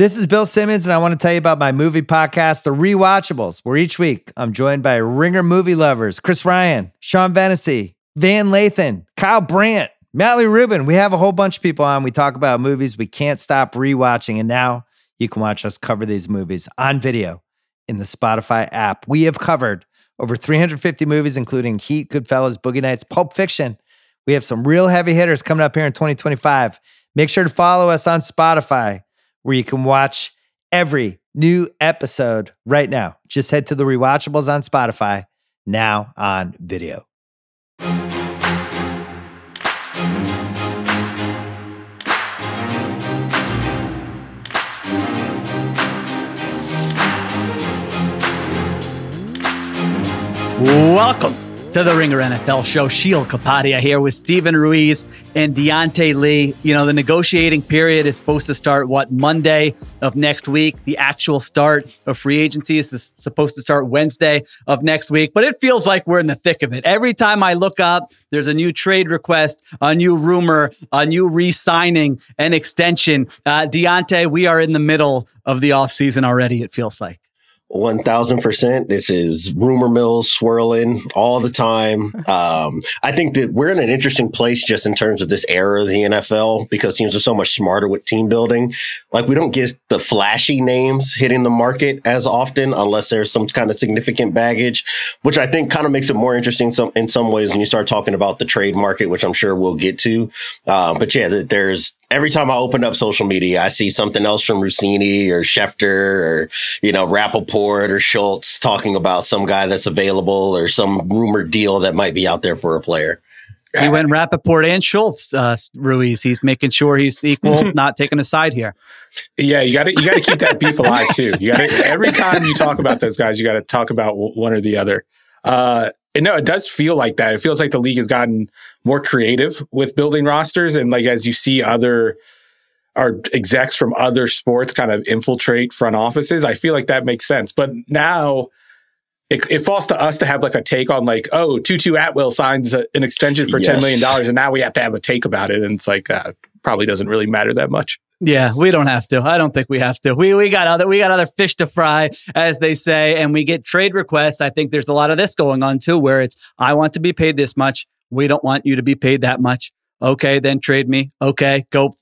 This is Bill Simmons, and I want to tell you about my movie podcast, The Rewatchables, where each week I'm joined by ringer movie lovers, Chris Ryan, Sean Vennessy, Van Lathan, Kyle Brandt, Mally Rubin. We have a whole bunch of people on. We talk about movies we can't stop rewatching, and now you can watch us cover these movies on video in the Spotify app. We have covered over 350 movies, including Heat, Goodfellas, Boogie Nights, Pulp Fiction. We have some real heavy hitters coming up here in 2025. Make sure to follow us on Spotify, where you can watch every new episode right now. Just head to the Rewatchables on Spotify, now on video. Welcome to the Ringer NFL show. Sheil Kapadia here with Steven Ruiz and Diante Lee. You know, the negotiating period is supposed to start, Monday of next week. The actual start of free agency is supposed to start Wednesday of next week, but it feels like we're in the thick of it. Every time I look up, there's a new trade request, a new rumor, a new re-signing, an extension. Diante, we are in the middle of the offseason already, it feels like. 1000%. This is rumor mills swirling all the time. I think that we're in an interesting place just in terms of this era of the NFL because teams are so much smarter with team building. Like, we don't get the flashy names hitting the market as often unless there's some kind of significant baggage, which I think kind of makes it more interesting in some ways when you start talking about the trade market, which I'm sure we'll get to. But yeah, every time I open up social media, I see something else from Rossini or Schefter or, Rappaport or Schultz talking about some guy that's available or some rumored deal that might be out there for a player. He went Rappaport and Schultz, Ruiz. He's making sure he's equal, not taking a side here. Yeah, you got to keep that beef alive too. Every time you talk about those guys, you got to talk about one or the other. And no, it does feel like that. It feels like the league has gotten more creative with building rosters. And like, as you see our execs from other sports kind of infiltrate front offices, I feel like that makes sense. But now it falls to us to have like a take on like, oh, Tutu Atwell signs an extension for $10 million. And now we have to have a take about it. And it's like, probably doesn't really matter that much. Yeah, we don't have to. I don't think we have to. We got other fish to fry, as they say, and we get trade requests. I think there's a lot of this going on too, where it's, I want to be paid this much. We don't want you to be paid that much. Okay, then trade me. Okay, go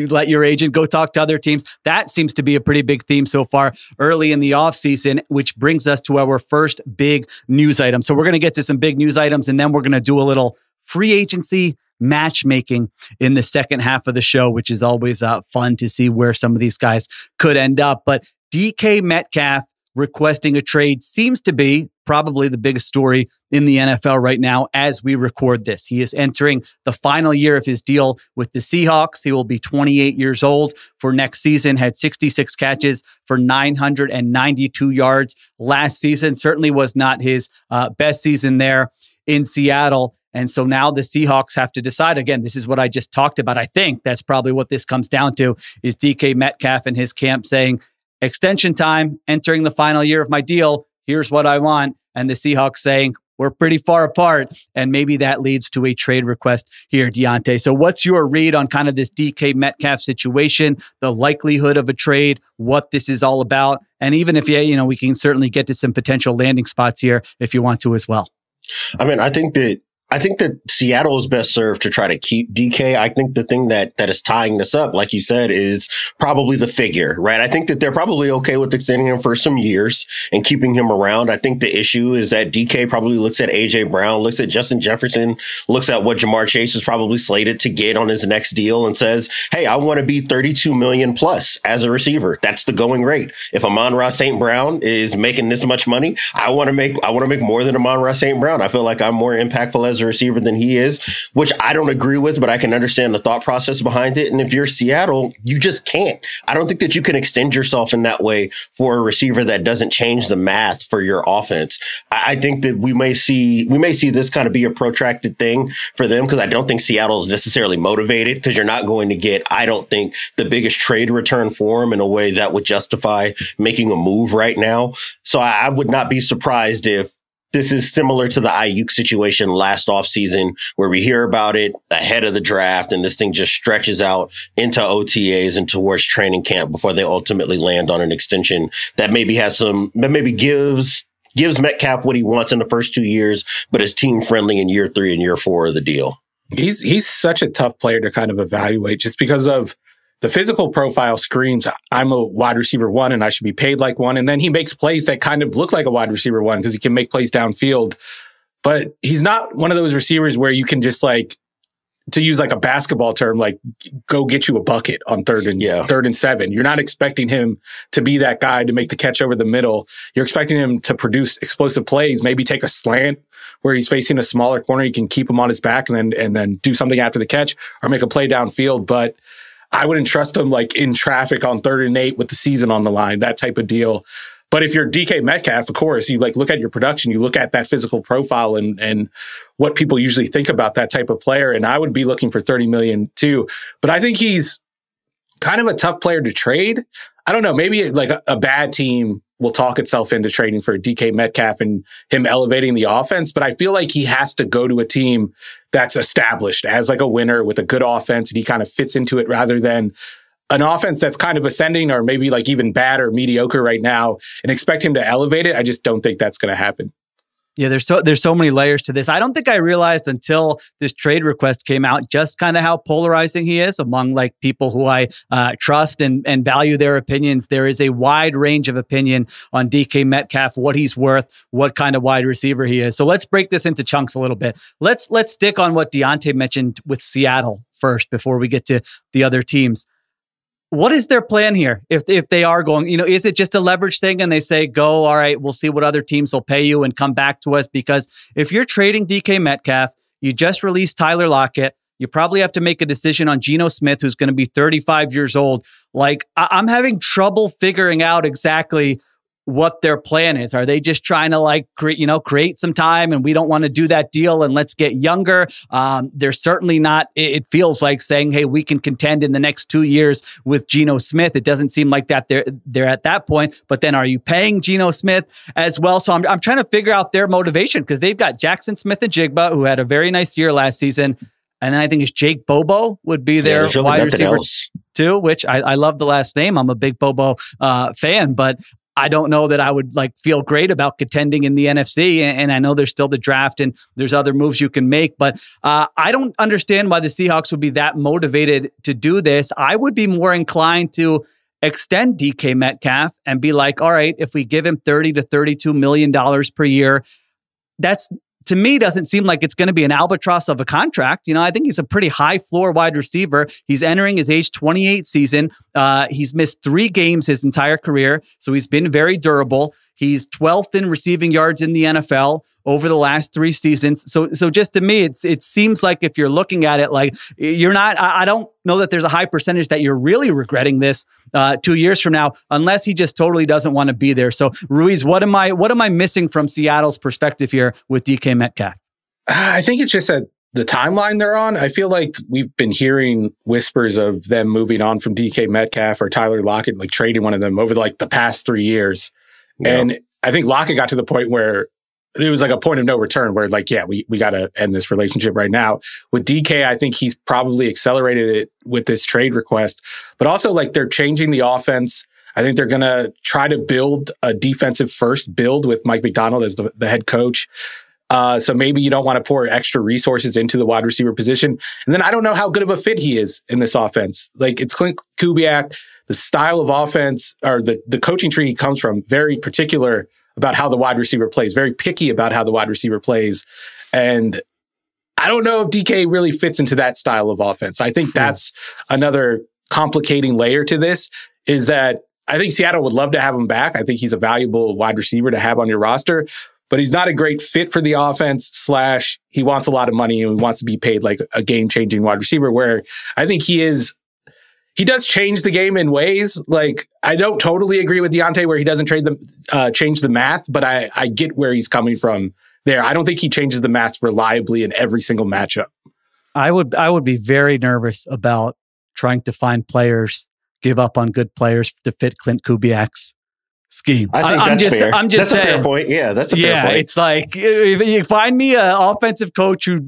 let your agent go talk to other teams. That seems to be a pretty big theme so far early in the offseason, which brings us to our first big news item. So we're going to get to some big news items, and then we're going to do a little free agency matchmaking in the second half of the show, which is always fun to see where some of these guys could end up. But DK Metcalf requesting a trade seems to be probably the biggest story in the NFL right now as we record this. He is entering the final year of his deal with the Seahawks. He will be 28 years old for next season, had 66 catches for 992 yards last season. Certainly was not his best season there in Seattle. And so now the Seahawks have to decide. Again, this is what I just talked about. I think that's probably what this comes down to, is DK Metcalf and his camp saying, extension time, entering the final year of my deal. Here's what I want. And the Seahawks saying, we're pretty far apart. And maybe that leads to a trade request here, Diante. So what's your read on kind of this DK Metcalf situation, the likelihood of a trade, what this is all about? And even if we can certainly get to some potential landing spots here if you want to as well. I mean, I think that Seattle is best served to try to keep DK. I think the thing that is tying this up, like you said, is probably the figure, right? I think that they're probably okay with extending him for some years and keeping him around. I think the issue is that DK probably looks at AJ Brown, looks at Justin Jefferson, looks at what Jamar Chase is probably slated to get on his next deal and says, hey, I want to be 32 million plus as a receiver. That's the going rate. If Amon-Ra St. Brown is making this much money, I want to make more than Amon-Ra St. Brown. I feel like I'm more impactful as a receiver than he is, which I don't agree with, but I can understand the thought process behind it. And if you're Seattle, you just can't. I don't think that you can extend yourself in that way for a receiver that doesn't change the math for your offense. I think that we may see this kind of be a protracted thing for them, because I don't think Seattle is necessarily motivated, because you're not going to get, I don't think, the biggest trade return for him in a way that would justify making a move right now. So I would not be surprised if this is similar to the Ayuk situation last offseason, where we hear about it ahead of the draft, and this thing just stretches out into OTAs and towards training camp before they ultimately land on an extension that maybe gives Metcalf what he wants in the first 2 years, but is team friendly in year 3 and year 4 of the deal. He's such a tough player to kind of evaluate just because of the physical profile screams, I'm a wide receiver 1 and I should be paid like one. And then he makes plays that kind of look like a wide receiver 1 because he can make plays downfield. But he's not one of those receivers where you can just like, to use like a basketball term, like go get you a bucket on third and 7. You're not expecting him to be that guy to make the catch over the middle. You're expecting him to produce explosive plays, maybe take a slant where he's facing a smaller corner. You can keep him on his back and then do something after the catch or make a play downfield. But I wouldn't trust him like in traffic on 3rd and 8 with the season on the line, that type of deal. But if you're DK Metcalf, of course, you like look at your production, you look at that physical profile and what people usually think about that type of player. And I would be looking for 30 million too. But I think he's kind of a tough player to trade. I don't know, maybe like a bad team will talk itself into trading for DK Metcalf and him elevating the offense. But I feel like he has to go to a team that's established as like a winner with a good offense, and he kind of fits into it rather than an offense that's kind of ascending or maybe like even bad or mediocre right now and expect him to elevate it. I just don't think that's going to happen. Yeah, there's so many layers to this. I don't think I realized until this trade request came out just kind of how polarizing he is among like people who I trust and value their opinions. There is a wide range of opinion on DK Metcalf, what he's worth, what kind of wide receiver he is. So let's break this into chunks a little bit. Let's stick on what Diante mentioned with Seattle first before we get to the other teams. What is their plan here? If they are going, is it just a leverage thing and they say, go, all right, we'll see what other teams will pay you and come back to us? Because if you're trading DK Metcalf, you just released Tyler Lockett, you probably have to make a decision on Geno Smith, who's going to be 35 years old. Like, I'm having trouble figuring out exactly what their plan is. Are they just trying to like create some time and we don't want to do that deal and let's get younger? They're certainly not, it feels like saying, hey, we can contend in the next 2 years with Geno Smith. It doesn't seem like that they're at that point, but then are you paying Geno Smith as well? So I'm trying to figure out their motivation because they've got Jackson Smith-Njigba, who had a very nice year last season. And then I think it's Jake Bobo would be their really wide receiver too, which I love the last name. I'm a big Bobo fan, but I don't know that I would like feel great about contending in the NFC. And I know there's still the draft and there's other moves you can make, but I don't understand why the Seahawks would be that motivated to do this. I would be more inclined to extend DK Metcalf and be like, all right, if we give him $30 to $32 million per year, that's, to me, doesn't seem like it's going to be an albatross of a contract. I think he's a pretty high floor wide receiver. He's entering his age 28 season. He's missed 3 games his entire career, so he's been very durable. He's 12th in receiving yards in the NFL over the last 3 seasons. So just to me, it seems like if you're looking at it, like you're not, I don't know that there's a high percentage that you're really regretting this 2 years from now, unless he just totally doesn't want to be there. So Ruiz, what am I missing from Seattle's perspective here with DK Metcalf? I think it's just that the timeline they're on. I feel like we've been hearing whispers of them moving on from DK Metcalf or Tyler Lockett, like trading one of them over like the past 3 years. Yeah. And I think Lockett got to the point where it was like a point of no return where like, yeah, we got to end this relationship right now. With DK, I think he's probably accelerated it with this trade request, but also like they're changing the offense. I think they're going to try to build a defensive first build with Mike Macdonald as the head coach. So maybe you don't want to pour extra resources into the wide receiver position. And then I don't know how good of a fit he is in this offense. Like it's Clint Kubiak, the style of offense or the coaching tree he comes from, very particular about how the wide receiver plays, very picky about how the wide receiver plays. And I don't know if DK really fits into that style of offense. I think that's another complicating layer to this is that I think Seattle would love to have him back. I think he's a valuable wide receiver to have on your roster, but he's not a great fit for the offense / he wants a lot of money and he wants to be paid like a game-changing wide receiver where I think he does change the game in ways. Like I don't totally agree with Diante where he doesn't change the math, but I get where he's coming from there. I don't think he changes the math reliably in every single matchup. I would be very nervous about trying to find players, give up on good players to fit Clint Kubiak's scheme. I think that's fair. I'm just that's saying. A fair point. Yeah, that's a fair point. Yeah, it's like if you find me an offensive coach who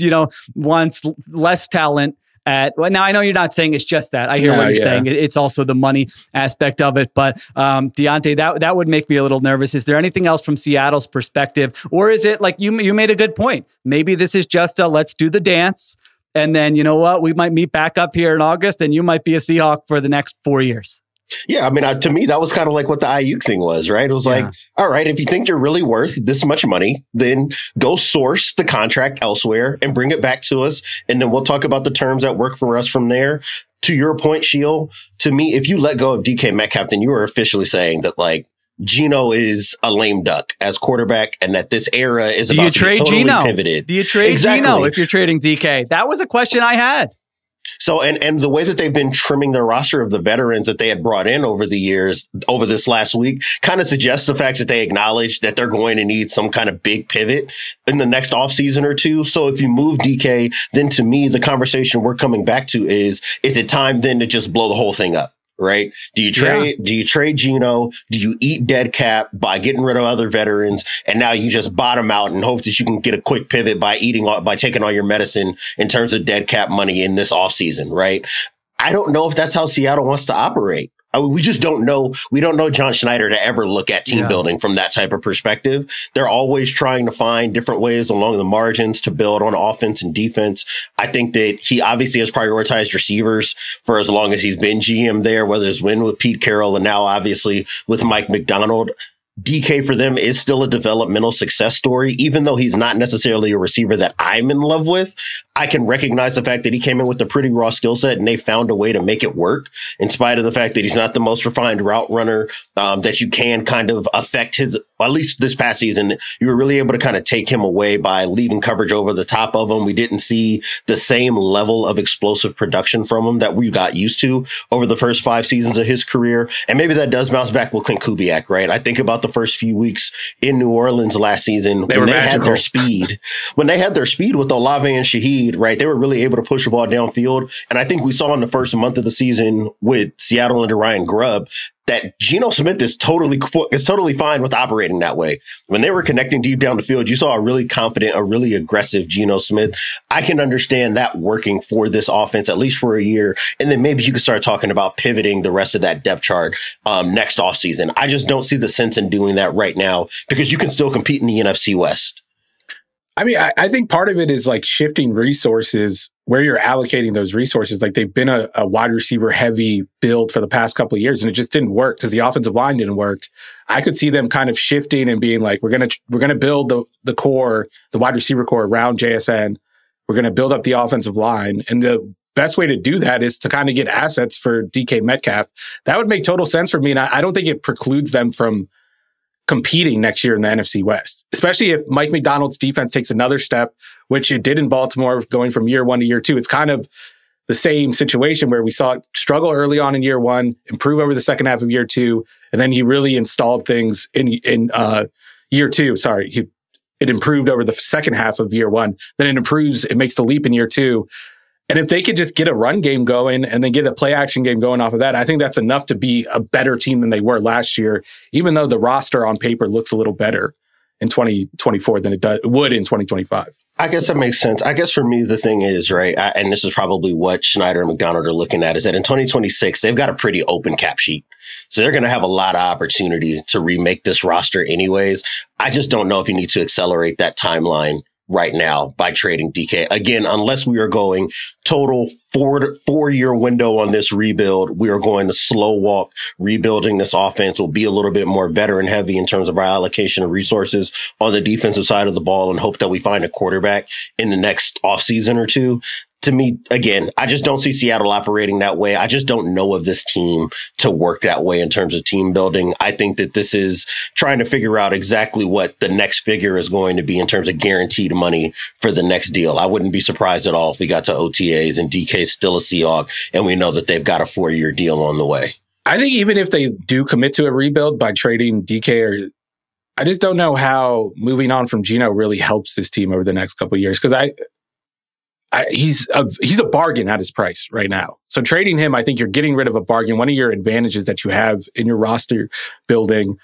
wants less talent. Now I know you're not saying it's just that. I hear what you're saying. It's also the money aspect of it. But Diante, that would make me a little nervous. Is there anything else from Seattle's perspective, or is it like you made a good point? Maybe this is just a let's do the dance, and then you know what, we might meet back up here in August, and you might be a Seahawk for the next 4 years. Yeah, I mean, to me, that was kind of like what the Ayuk thing was, right? It was like, all right, if you think you're really worth this much money, then go source the contract elsewhere and bring it back to us. And then we'll talk about the terms that work for us from there. To your point, Sheil, to me, if you let go of DK Metcalf, then you are officially saying that, like, Geno is a lame duck as quarterback and that this era is about to be totally pivoted. Do you trade Geno if you're trading DK? That was a question I had. So, and the way that they've been trimming their roster of the veterans that they had brought in over the years, over this last week, kind of suggests the fact that they acknowledge that they're going to need some kind of big pivot in the next offseason or two. So if you move DK, then to me, the conversation we're coming back to is it time then to just blow the whole thing up? Right? Do you trade Geno? Do you eat dead cap by getting rid of other veterans? And now you just bottom out and hope that you can get a quick pivot by taking all your medicine in terms of dead cap money in this offseason, right? I don't know if that's how Seattle wants to operate. We just don't know. We don't know John Schneider to ever look at team building from that type of perspective. They're always trying to find different ways along the margins to build on offense and defense. I think that he obviously has prioritized receivers for as long as he's been GM there, whether it's with Pete Carroll and now obviously with Mike McDonald. DK for them is still a developmental success story, even though he's not necessarily a receiver that I'm in love with. I can recognize the fact that he came in with a pretty raw skill set and they found a way to make it work in spite of the fact that he's not the most refined route runner, that you can kind of affect his, at least this past season, you were really able to kind of take him away by leaving coverage over the top of him. We didn't see the same level of explosive production from him that we got used to over the first 5 seasons of his career. And maybe that does bounce back with Clint Kubiak, right? I think about the first few weeks in New Orleans last season when they had their speed. When they had their speed with Olave and Shaheed, right? They were really able to push the ball downfield. And I think we saw in the first month of the season with Seattle under Ryan Grubb that Geno Smith is totally fine with operating that way. When they were connecting deep down the field, you saw a really confident, a really aggressive Geno Smith. I can understand that working for this offense, at least for a year. And then maybe you could start talking about pivoting the rest of that depth chart next offseason. I just don't see the sense in doing that right now because you can still compete in the NFC West. I mean, I think part of it is like shifting resources where you're allocating those resources. Like they've been a wide receiver heavy build for the past couple of years and it just didn't work because the offensive line didn't work. I could see them kind of shifting and being like, we're going to build the core, the wide receiver core around JSN. We're going to build up the offensive line. And the best way to do that is to kind of get assets for DK Metcalf. That would make total sense for me. And I don't think it precludes them from competing next year in the NFC West, especially if Mike McDonald's defense takes another step, which it did in Baltimore going from year 1 to year 2. It's kind of the same situation where we saw it struggle early on in year 1, improve over the second half of year 2, and then he really installed things in year 2. Sorry, it improved over the second half of year 1. Then it makes the leap in year 2. And if they could just get a run game going and then get a play action game going off of that, I think that's enough to be a better team than they were last year, even though the roster on paper looks a little better in 2024 than it would in 2025. I guess that makes sense. I guess for me, the thing is, right, and this is probably what Schneider and McDonald are looking at, is that in 2026, they've got a pretty open cap sheet. So they're going to have a lot of opportunity to remake this roster anyways. I just don't know if you need to accelerate that timeline right now by trading DK. Again, unless we are going total 4-year window on this rebuild, we are going to slow walk rebuilding this offense. Will be a little bit more veteran heavy in terms of our allocation of resources on the defensive side of the ball and hope that we find a quarterback in the next offseason or two. To me, again, I just don't see Seattle operating that way. I just don't know of this team to work that way in terms of team building. I think that this is trying to figure out exactly what the next figure is going to be in terms of guaranteed money for the next deal. I wouldn't be surprised at all if we got to OTAs and DK's still a Seahawk and we know that they've got a 4-year deal on the way. I think even if they do commit to a rebuild by trading DK, I just don't know how moving on from Geno really helps this team over the next couple of years because he's a bargain at his price right now. So trading him, I think you're getting rid of a bargain. One of your advantages that you have in your roster building.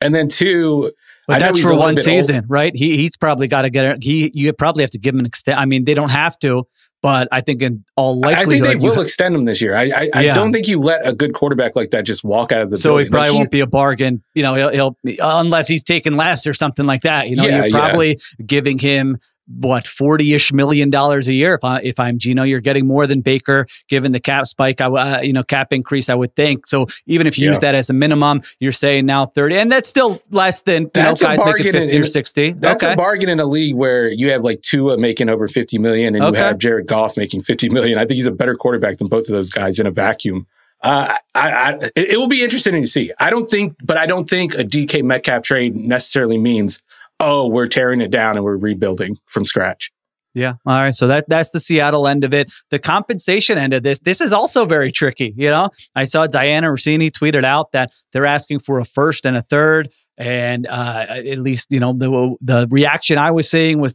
And then two, but that's for one season, right? He's probably got to get it. You probably have to give him an extent. I mean, they don't have to, but I think in all likelihood, I think they will extend him this year. I don't think you let a good quarterback like that just walk out of the building. So he probably won't be a bargain, you know, he'll unless he's taking less or something like that. You know, you're probably giving him what, $40-ish million a year. If I'm Gino, you're getting more than Baker, given the cap spike, cap increase, I would think. So even if you use that as a minimum, you're saying now 30, and that's still less than guys making 50 or 60. That's a bargain in a league where you have like Tua making over 50 million and you have Jared Goff making 50 million. I think he's a better quarterback than both of those guys in a vacuum. It will be interesting to see. I don't think a DK Metcalf trade necessarily means, oh, we're tearing it down and we're rebuilding from scratch. Yeah. All right. So that's the Seattle end of it. The compensation end of this is also very tricky. You know, I saw Diana Rossini tweeted out that they're asking for a first and a third. And at least, you know, the reaction I was seeing was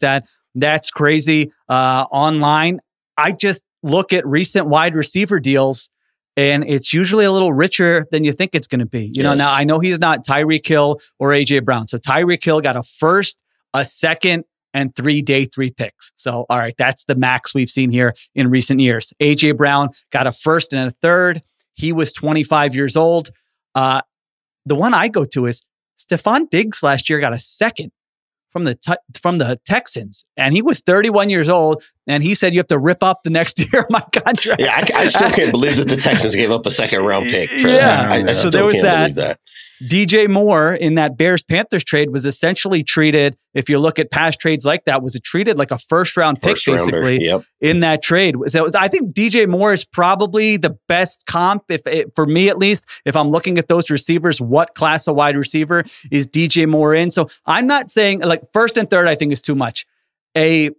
that's crazy online. I just look at recent wide receiver deals, and it's usually a little richer than you think it's going to be. You know, now I know he's not Tyreek Hill or AJ Brown. So Tyreek Hill got a first, a second, and 3 day 3 picks. So, all right, that's the max we've seen here in recent years. AJ Brown got a first and a third. He was 25 years old. The one I go to is Stephon Diggs last year got a second from the Texans, and he was 31 years old, and he said you have to rip up the next year of my contract. Yeah, I still can't believe that the Texans gave up a second-round pick for that. I so still there was can't believe that. DJ Moore in that Bears-Panthers trade was essentially treated, if you look at past trades like that, was it treated like a first-round pick, basically, in that trade. So I think DJ Moore is probably the best comp, for me at least, if I'm looking at those receivers, what class of wide receiver is DJ Moore in? So I'm not saying, like, first and third I think is too much. A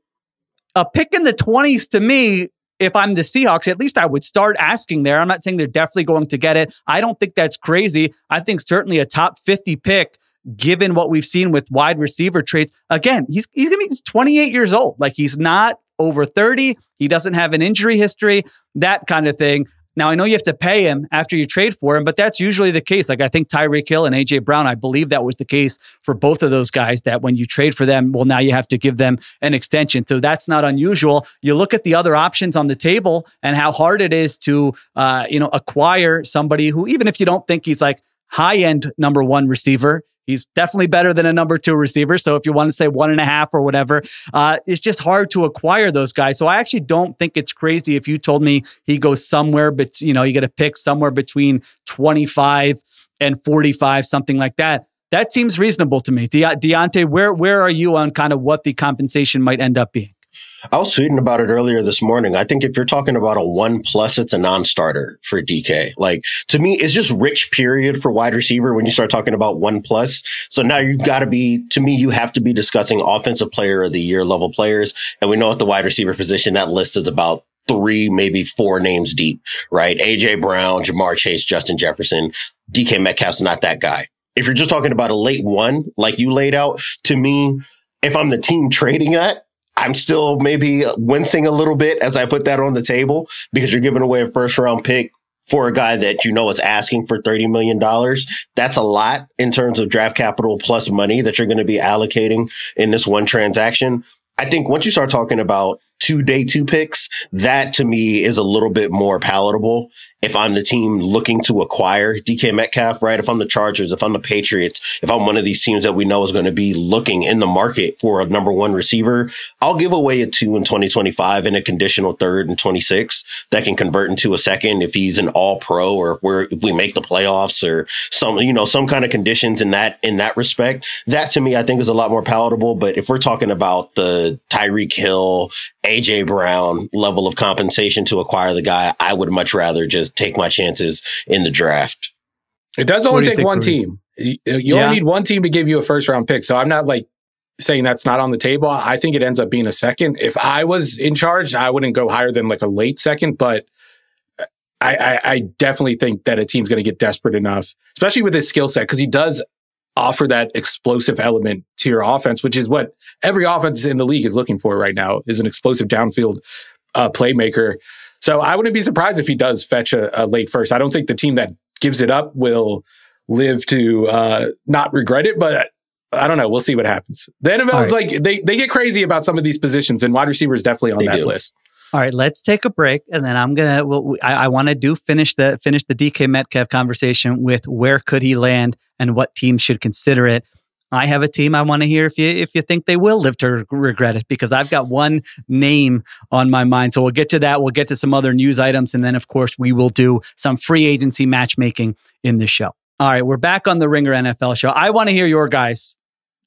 pick in the 20s to me, if I'm the Seahawks, at least I would start asking there. I'm not saying they're definitely going to get it. I don't think that's crazy. I think certainly a top 50 pick, given what we've seen with wide receiver trades. Again, he's 28 years old. Like, he's not over 30. He doesn't have an injury history, that kind of thing. Now, I know you have to pay him after you trade for him, but that's usually the case. Like, I think Tyreek Hill and AJ Brown, I believe that was the case for both of those guys, that when you trade for them, well, now you have to give them an extension. So that's not unusual. You look at the other options on the table and how hard it is to, acquire somebody who, even if you don't think he's like high-end number one receiver, he's definitely better than a number two receiver. So if you want to say 1.5 or whatever, it's just hard to acquire those guys. So I actually don't think it's crazy if you told me he goes somewhere, but you get a pick somewhere between 25 and 45, something like that. That seems reasonable to me. Diante, where are you on kind of what the compensation might end up being? I was tweeting about it earlier this morning. I think if you're talking about a 1+, it's a non-starter for DK. Like, to me, it's just rich period for wide receiver when you start talking about 1+. So now you've got to be, to me, you have to be discussing offensive player of the year level players. And we know at the wide receiver position, that list is about 3, maybe 4 names deep, right? AJ Brown, Jamar Chase, Justin Jefferson. DK Metcalf's not that guy. If you're just talking about a late one, like you laid out, to me, if I'm the team trading that, I'm still maybe wincing a little bit as I put that on the table, because you're giving away a first round pick for a guy that is asking for $30 million. That's a lot in terms of draft capital plus money that you're going to be allocating in this one transaction. I think once you start talking about 2 day 2 picks, that to me is a little bit more palatable. If I'm the team looking to acquire DK Metcalf, right? If I'm the Chargers, if I'm the Patriots, if I'm one of these teams that we know is going to be looking in the market for a number one receiver, I'll give away a 2 in 2025 and a conditional 3rd in 26 that can convert into a 2nd if he's an all pro, or if we make the playoffs, or some kind of conditions in that respect. That to me, I think is a lot more palatable. But if we're talking about the Tyreek Hill, AJ Brown level of compensation to acquire the guy, I would much rather just take my chances in the draft. It does only take one team. You only need one team to give you a first round pick. So I'm not like saying that's not on the table. I think it ends up being a 2nd. If I was in charge, I wouldn't go higher than like a late 2nd, but I definitely think that a team's going to get desperate enough, especially with his skill set, because he does offer that explosive element to your offense, which is what every offense in the league is looking for right now, is an explosive downfield playmaker. So I wouldn't be surprised if he does fetch a late first. I don't think the team that gives it up will live to not regret it, but I don't know. We'll see what happens. The NFL is like, they get crazy about some of these positions, and wide receiver is definitely on that list. All right, let's take a break, and then I want to finish the DK Metcalf conversation with where could he land and what team should consider it. I have a team I want to hear if you think they will live to regret it, because I've got one name on my mind. So we'll get to that. We'll get to some other news items, and then of course we will do some free agency matchmaking in this show. All right, we're back on the Ringer NFL show. I want to hear your guys'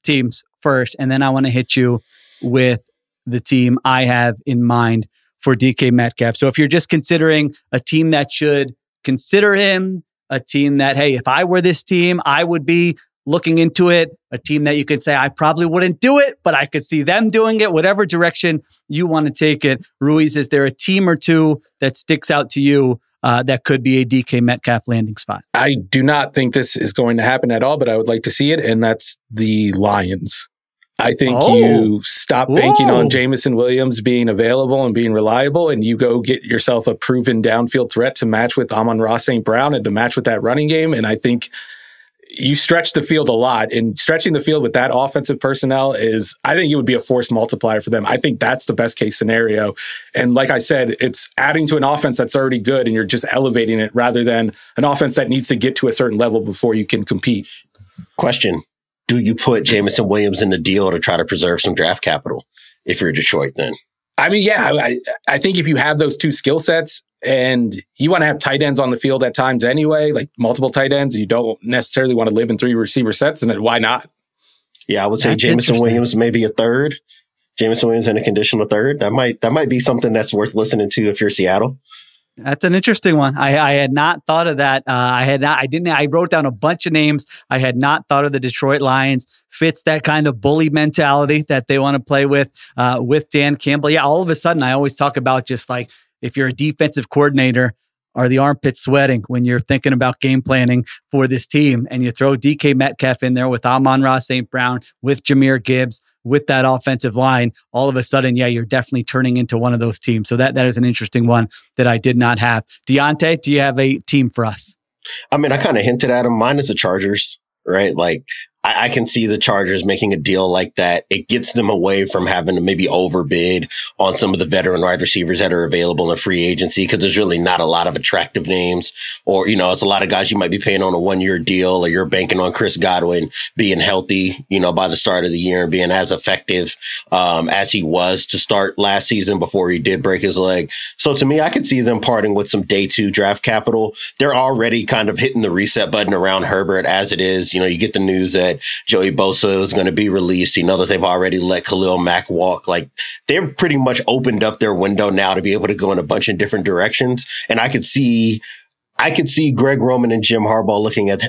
teams first, and then I want to hit you with the team I have in mind for DK Metcalf. So if you're just considering a team that should consider him, a team that, hey, if I were this team, I would be looking into it, a team that you could say, I probably wouldn't do it, but I could see them doing it, whatever direction you want to take it. Ruiz, is there a team or two that sticks out to you that could be a DK Metcalf landing spot? I do not think this is going to happen at all, but I would like to see it, and that's the Lions. I think you stop banking on Jameson Williams being available and being reliable, and you go get yourself a proven downfield threat to match with Amon-Ra St. Brown and to match with that running game. And I think you stretch the field a lot, and stretching the field with that offensive personnel I think it would be a force multiplier for them. I think that's the best case scenario. And like I said, it's adding to an offense that's already good, and you're just elevating it rather than an offense that needs to get to a certain level before you can compete. Question. Do you put Jameson Williams in the deal to try to preserve some draft capital if you're Detroit then? I mean, yeah, I think if you have those two skill sets, and you want to have tight ends on the field at times anyway, like multiple tight ends, you don't necessarily want to live in 3 receiver sets, and then why not? Yeah, I would say Jameson Williams maybe a third. Jameson Williams in a conditional third. That might be something that's worth listening to if you're Seattle. That's an interesting one. I had not thought of that. I wrote down a bunch of names. I had not thought of the Detroit Lions. Fits that kind of bully mentality that they want to play with Dan Campbell. Yeah, all of a sudden, I always talk about just like, if you're a defensive coordinator, are the armpits sweating when you're thinking about game planning for this team? And you throw DK Metcalf in there with Amon-Ra St. Brown, with Jahmyr Gibbs, with that offensive line. All of a sudden, yeah, you're definitely turning into one of those teams. So that is an interesting one that I did not have. Diante, do you have a team for us? I mean, I kind of hinted at them. Mine is the Chargers, right? Like, I can see the Chargers making a deal like that. It gets them away from having to maybe overbid on some of the veteran wide receivers that are available in free agency, because there's really not a lot of attractive names, or, it's a lot of guys you might be paying on a 1-year deal, or you're banking on Chris Godwin being healthy, by the start of the year and being as effective as he was to start last season before he did break his leg. So to me, I could see them parting with some day 2 draft capital. They're already kind of hitting the reset button around Herbert as it is. You get the news that Joey Bosa is going to be released. That they've already let Khalil Mack walk. Like, they've pretty much opened up their window now to be able to go in a bunch of different directions. And I could see Greg Roman and Jim Harbaugh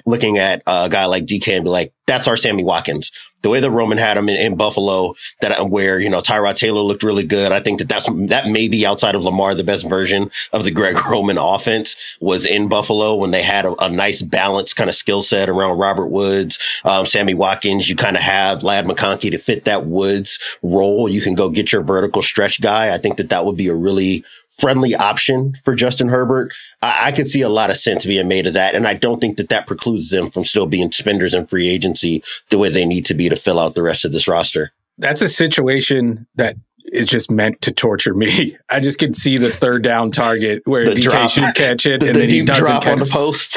looking at a guy like DK and be like, that's our Sammy Watkins. The way that Roman had him in Buffalo, where Tyrod Taylor looked really good. I think that may be, outside of Lamar, the best version of the Greg Roman offense was in Buffalo, when they had a nice balanced kind of skill set around Robert Woods, Sammy Watkins. You kind of have Ladd McConkey to fit that Woods role. You can go get your vertical stretch guy. I think that would be a really friendly option for Justin Herbert. I could see a lot of sense being made of that. And I don't think that precludes them from still being spenders in free agency the way they need to be to fill out the rest of this roster. That's a situation that is just meant to torture me. I just can see the third down target where DK should catch it, and then he doesn't drop catch on the post.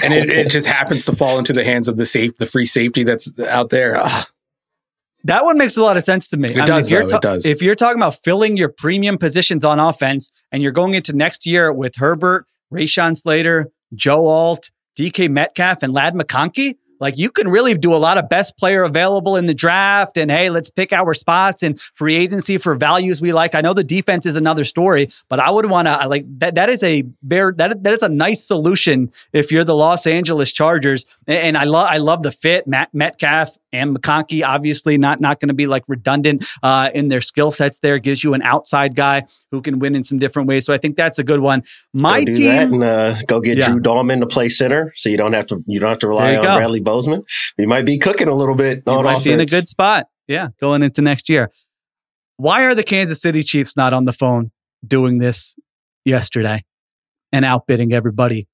And it just happens to fall into the hands of the free safety that's out there. That one makes a lot of sense to me. It does. If you're talking about filling your premium positions on offense, and you're going into next year with Herbert, Rashawn Slater, Joe Alt, DK Metcalf, and Ladd McConkey, like, you can really do a lot of best player available in the draft. And hey, let's pick our spots in free agency for values we like. I know the defense is another story, but I would want to like that. That is a nice solution if you're the Los Angeles Chargers. And I love the fit. Metcalf and McConkey, obviously not going to be like redundant in their skill sets there. Gives you an outside guy who can win in some different ways. So I think that's a good one. My team, that and go get Drew Dahlman to play center, so you don't have to rely on Bradley Bozeman. You might be cooking a little bit on offense. Be in a good spot. Yeah, going into next year. Why are the Kansas City Chiefs not on the phone doing this yesterday and outbidding everybody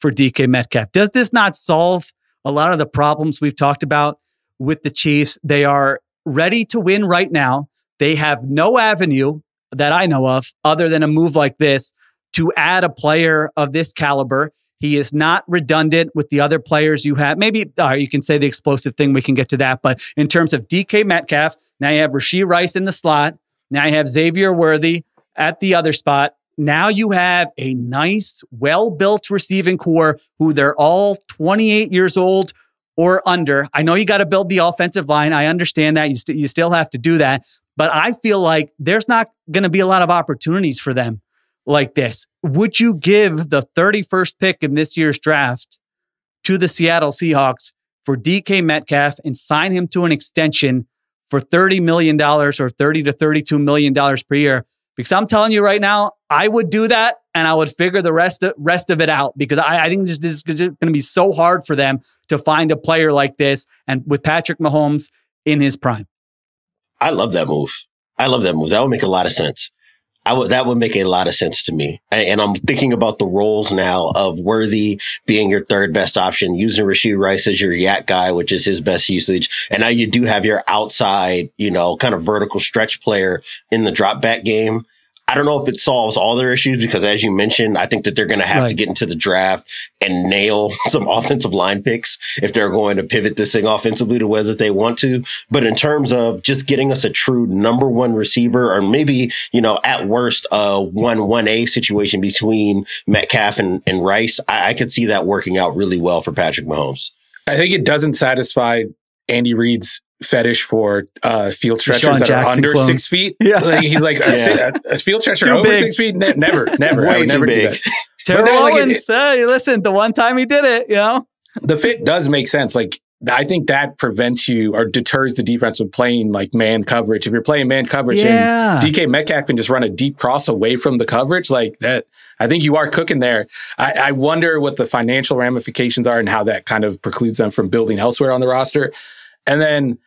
for DK Metcalf? Does this not solve a lot of the problems we've talked about with the Chiefs. They are ready to win right now. They have no avenue that I know of other than a move like this to add a player of this caliber. He is not redundant with the other players you have. Maybe you can say the explosive thing. We can get to that. But in terms of DK Metcalf, now you have Rashee Rice in the slot. Now you have Xavier Worthy at the other spot. Now you have a nice, well-built receiving core who they're all 28 years old or under. I know you got to build the offensive line. I understand that. You still have to do that. But I feel like there's not going to be a lot of opportunities for them like this. Would you give the 31st pick in this year's draft to the Seattle Seahawks for DK Metcalf and sign him to an extension for $30 million or $30 to $32 million per year? Because I'm telling you right now, I would do that and I would figure the rest of it out, because I think this is going to be so hard for them to find a player like this, and with Patrick Mahomes in his prime. I love that move. That would make a lot of sense. That would make a lot of sense to me. And I'm thinking about the roles now of Worthy being your third best option, using Rashee Rice as your yak guy, which is his best usage. And now you do have your outside, kind of vertical stretch player in the drop back game. I don't know if it solves all their issues, because as you mentioned, I think that they're going to have to get into the draft and nail some offensive line picks if they're going to pivot this thing offensively to whether they want to. But in terms of just getting us a true number one receiver, or maybe, at worst, a 1-1A situation between Metcalf and Rice, I could see that working out really well for Patrick Mahomes. I think it doesn't satisfy Andy Reid's fetish for field stretchers that are under 6 feet. Yeah. Like, he's like a field stretcher over big. 6 feet. Never. I would never do that. Terrell Owens, listen, the one time he did it, the fit does make sense. Like, I think that prevents you or deters the defense from playing like man coverage. If you're playing man coverage and DK Metcalf can just run a deep cross away from the coverage like that, I think you are cooking there. I wonder what the financial ramifications are and how that kind of precludes them from building elsewhere on the roster. And then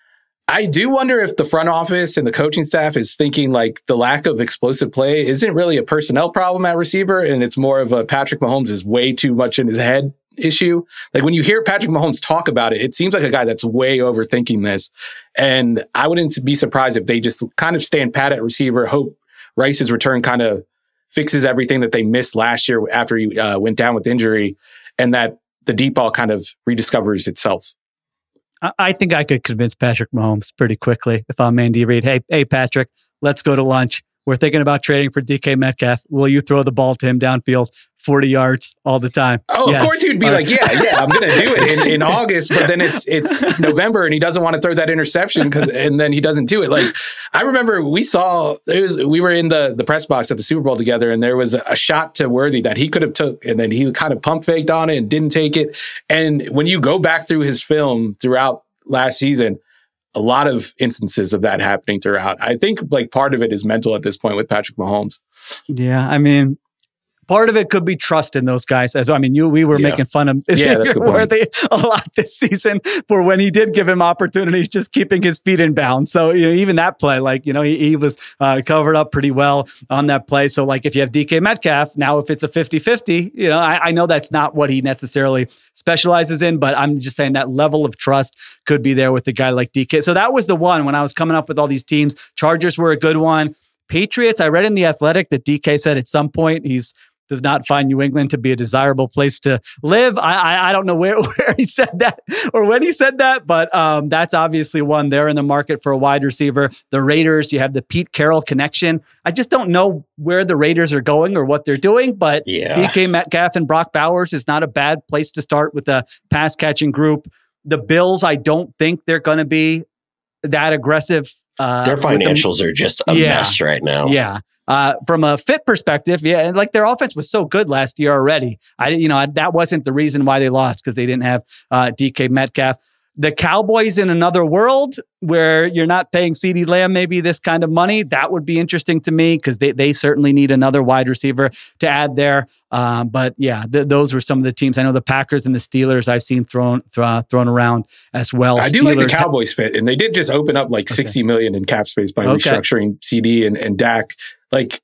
I do wonder if the front office and the coaching staff is thinking like the lack of explosive play isn't really a personnel problem at receiver, and it's more of a Patrick Mahomes is way too much in his head issue. Like, when you hear Patrick Mahomes talk about it, it seems like a guy that's way overthinking this. And I wouldn't be surprised if they just kind of stand pat at receiver, hope Rice's return kind of fixes everything that they missed last year after he went down with injury, and that the deep ball kind of rediscovers itself. I think I could convince Patrick Mahomes pretty quickly if I'm Andy Reid. Hey, Patrick, let's go to lunch. We're thinking about trading for DK Metcalf. Will you throw the ball to him downfield 40 yards all the time? Oh, yes. Of course he would be like, yeah, I'm going to do it in August. But then it's November and he doesn't want to throw that interception and then he doesn't do it. Like, I remember we were in the press box at the Super Bowl together, and there was a shot to Worthy that he could have took, and then he kind of pump faked on it and didn't take it. And when you go back through his film throughout last season, a lot of instances of that happening throughout. I think like part of it is mental at this point with Patrick Mahomes. Yeah, I mean, part of it could be trust in those guys. We were making fun of Worthy a lot this season for when he did give him opportunities, just keeping his feet in bounds. So, even that play, he was covered up pretty well on that play. So, if you have DK Metcalf, now if it's a 50-50, I know that's not what he necessarily specializes in, but I'm just saying that level of trust could be there with a guy like DK. So that was the one when I was coming up with all these teams. Chargers were a good one. Patriots, I read in The Athletic that DK said at some point does not find New England to be a desirable place to live. I don't know where he said that or when he said that, but that's obviously one. They're in the market for a wide receiver. The Raiders, you have the Pete Carroll connection. I just don't know where the Raiders are going or what they're doing, but DK Metcalf and Brock Bowers is not a bad place to start with a pass catching group. The Bills, I don't think they're going to be that aggressive. Their financials are just a mess right now. Yeah. From a fit perspective, and their offense was so good last year already. That wasn't the reason why they lost, because they didn't have DK Metcalf. The Cowboys in another world where you're not paying CeeDee Lamb maybe this kind of money, that would be interesting to me, because they certainly need another wide receiver to add there. But yeah, those were some of the teams. I know the Packers and the Steelers I've seen thrown around as well. I do like the Cowboys fit, and they did just open up $60 million in cap space by restructuring CD and Dak. Like,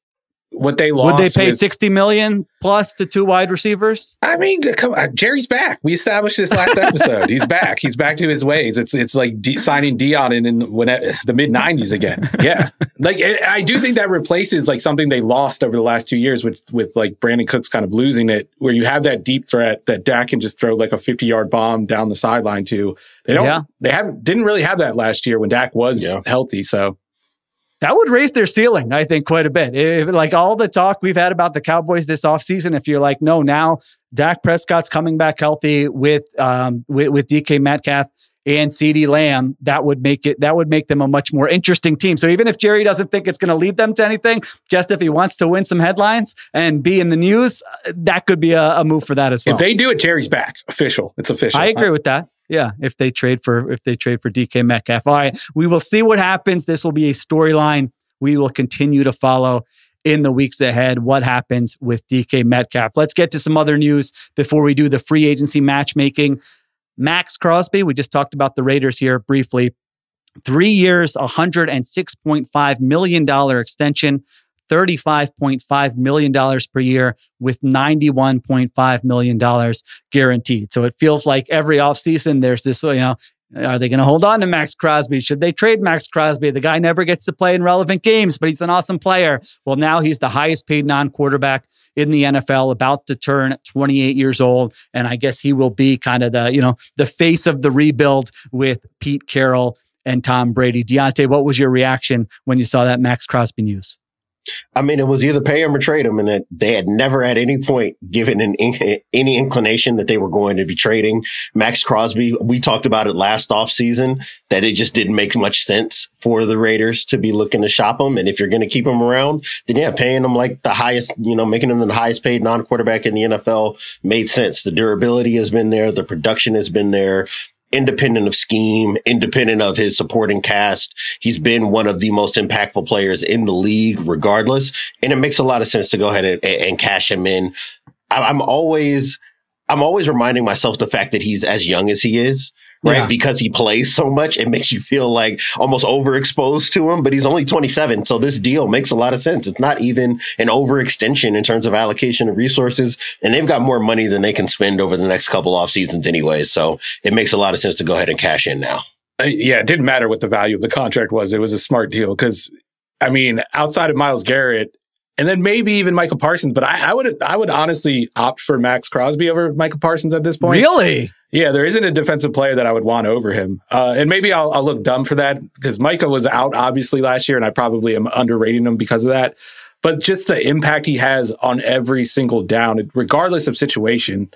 what they lost. Would they pay $60 million plus to 2 wide receivers? I mean, come on, Jerry's back. We established this last episode. He's back. He's back to his ways. It's like signing Dion in the mid '90s again. Yeah, like I do think that replaces like something they lost over the last 2 years with like Brandon Cooks kind of losing it, where you have that deep threat that Dak can just throw like a 50-yard bomb down the sideline to. Didn't really have that last year when Dak was healthy. So. That would raise their ceiling, I think, quite a bit. Like all the talk we've had about the Cowboys this offseason, if you're like, no, now Dak Prescott's coming back healthy with DK Metcalf and CeeDee Lamb, that would make them a much more interesting team. So even if Jerry doesn't think it's going to lead them to anything, just if he wants to win some headlines and be in the news, that could be a move for that as well. If they do it, Jerry's back. It's official. I agree with that. Yeah, if they trade for DK Metcalf. All right, we will see what happens. This will be a storyline we will continue to follow in the weeks ahead. What happens with DK Metcalf? Let's get to some other news before we do the free agency matchmaking. Maxx Crosby, we just talked about the Raiders here briefly. 3 years, $106.5 million extension. $35.5 million per year with $91.5 million guaranteed. So it feels like every offseason there's this, are they going to hold on to Maxx Crosby? Should they trade Maxx Crosby? The guy never gets to play in relevant games, but he's an awesome player. Well, now he's the highest paid non-quarterback in the NFL, about to turn 28 years old. And I guess he will be kind of the face of the rebuild with Pete Carroll and Tom Brady. Diante, what was your reaction when you saw that Maxx Crosby news? I mean, it was either pay him or trade him, and that they had never at any point given any inclination that they were going to be trading Maxx Crosby. We talked about it last offseason, that it just didn't make much sense for the Raiders to be looking to shop him. And if you're going to keep him around, then paying him like the highest, making him the highest paid non-quarterback in the NFL made sense. The durability has been there. The production has been there. Independent of scheme, independent of his supporting cast, he's been one of the most impactful players in the league regardless. And it makes a lot of sense to go ahead and cash him in. I'm always reminding myself the fact that he's as young as he is, right? Yeah. Because he plays so much, it makes you feel like almost overexposed to him, but he's only 27. So this deal makes a lot of sense. It's not even an overextension in terms of allocation of resources. And they've got more money than they can spend over the next couple off seasons anyway. So it makes a lot of sense to go ahead and cash in now. It didn't matter what the value of the contract was. It was a smart deal because, outside of Myles Garrett, and then maybe even Micah Parsons, but I would honestly opt for Maxx Crosby over Micah Parsons at this point. Really? Yeah, there isn't a defensive player that I would want over him. And maybe I'll look dumb for that because Micah was out obviously last year, and I probably am underrating him because of that. But just the impact he has on every single down, regardless of situation,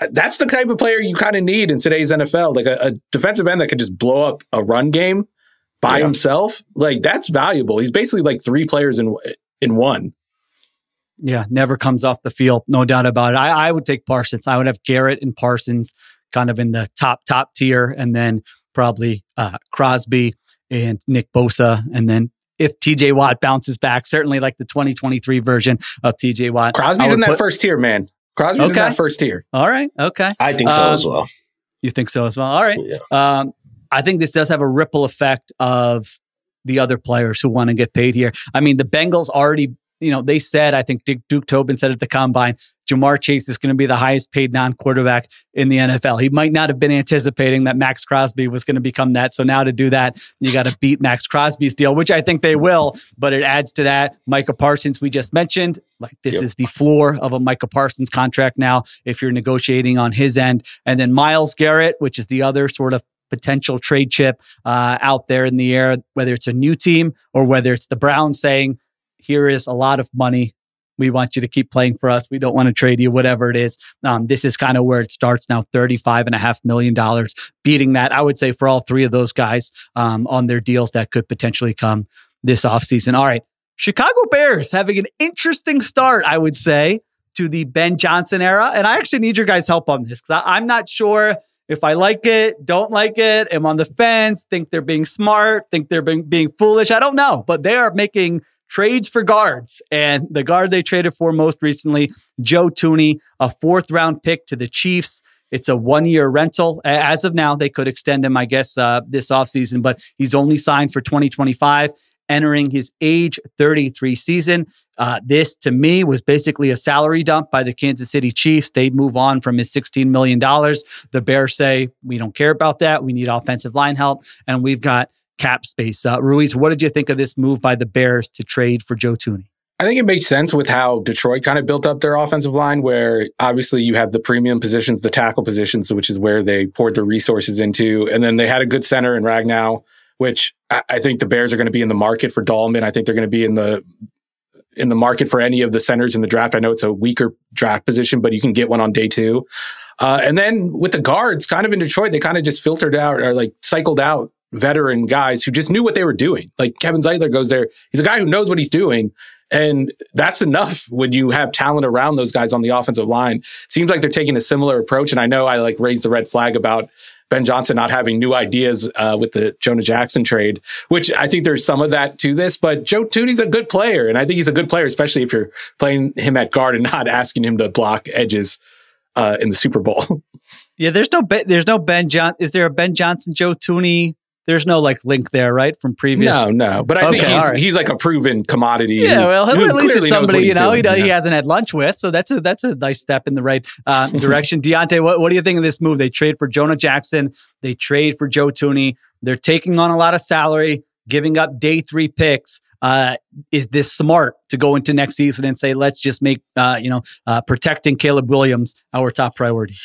that's the type of player you kind of need in today's NFL. Like a defensive end that could just blow up a run game by himself. Like that's valuable. He's basically like 3 players in one. Yeah, never comes off the field. No doubt about it. I would take Parsons. I would have Garrett and Parsons kind of in the top tier, and then probably Crosby and Nick Bosa. And then if TJ Watt bounces back, certainly like the 2023 version of TJ Watt. Crosby's in that first tier, man. Crosby's in that first tier. All right. Okay. I think so as well. You think so as well? All right. Yeah. I think this does have a ripple effect of the other players who want to get paid here. I mean, the Bengals already, they said, I think Duke Tobin said at the Combine, Jamar Chase is going to be the highest paid non-quarterback in the NFL. He might not have been anticipating that Maxx Crosby was going to become that. So now to do that, you got to beat Maxx Crosby's deal, which I think they will, but it adds to that. Micah Parsons, we just mentioned, like this is the floor of a Micah Parsons contract now, if you're negotiating on his end. And then Myles Garrett, which is the other sort of potential trade chip out there in the air, whether it's a new team or whether it's the Browns saying, here is a lot of money. We want you to keep playing for us. We don't want to trade you, whatever it is. This is kind of where it starts now, $35.5 million, beating that, I would say, for all 3 of those guys on their deals that could potentially come this offseason. All right. Chicago Bears having an interesting start, I would say, to the Ben Johnson era. And I actually need your guys' help on this because I'm not sure if I like it, don't like it, am on the fence, think they're being smart, think they're being foolish. I don't know, but they are making trades for guards. And the guard they traded for most recently, Joe Thuney, a 4th-round pick to the Chiefs. It's a 1-year rental. As of now, they could extend him, I guess, this offseason, but he's only signed for 2025, entering his age 33 season. This, to me, was basically a salary dump by the Kansas City Chiefs. They move on from his $16 million. The Bears say, we don't care about that. We need offensive line help, and we've got cap space. Ruiz, what did you think of this move by the Bears to trade for Joe Thuney? I think it makes sense with how Detroit kind of built up their offensive line, where obviously you have the premium positions, the tackle positions, which is where they poured their resources into. And then they had a good center in Ragnow, which I think the Bears are going to be in the market for Dahlman. I think they're going to be in the market for any of the centers in the draft. I know it's a weaker draft position, but you can get one on day 2. And then with the guards, kind of in Detroit, they kind of just filtered out or like cycled out veteran guys who just knew what they were doing. Like Kevin Zeitler goes there. He's a guy who knows what he's doing. And that's enough when you have talent around those guys on the offensive line. Seems like they're taking a similar approach. And I know I like raised the red flag about Ben Johnson not having new ideas with the Jonah Jackson trade, which I think there's some of that to this. But Joe Thuney's a good player. And I think he's a good player, especially if you're playing him at guard and not asking him to block edges in the Super Bowl. Yeah, there's no Ben Johnson. Is there a Ben Johnson, Joe Thuney? There's no like link there, right? From previous. No. But I think he's like a proven commodity. Yeah, well, at least it's somebody he hasn't had lunch with. So that's a nice step in the right direction. Diante, what do you think of this move? They trade for Jonah Jackson. They trade for Joe Thuney. They're taking on a lot of salary, giving up day 3 picks. Is this smart to go into next season and say, let's just make protecting Caleb Williams our top priority?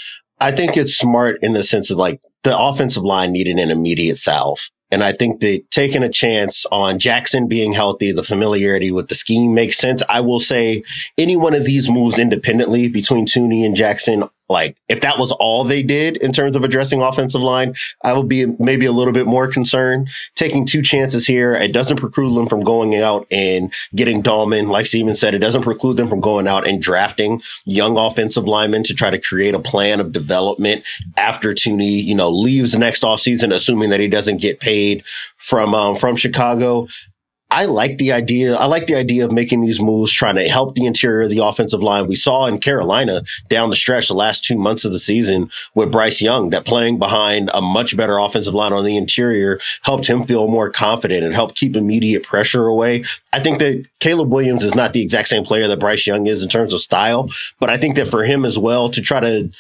I think it's smart in the sense of like the offensive line needed an immediate salve. And I think that taking a chance on Jackson being healthy, the familiarity with the scheme makes sense. I will say any one of these moves independently between Thuney and Jackson, like if that was all they did in terms of addressing offensive line, I would be maybe a little bit more concerned. Taking 2 chances here, it doesn't preclude them from going out and getting Dahlman. Like Steven said, it doesn't preclude them from going out and drafting young offensive linemen to try to create a plan of development after Thuney, leaves next offseason, assuming that he doesn't get paid from Chicago. I like the idea. I like the idea of making these moves, trying to help the interior of the offensive line. We saw in Carolina down the stretch, the last 2 months of the season with Bryce Young, that playing behind a much better offensive line on the interior helped him feel more confident and helped keep immediate pressure away. I think that Caleb Williams is not the exact same player that Bryce Young is in terms of style, but I think that for him as well to try to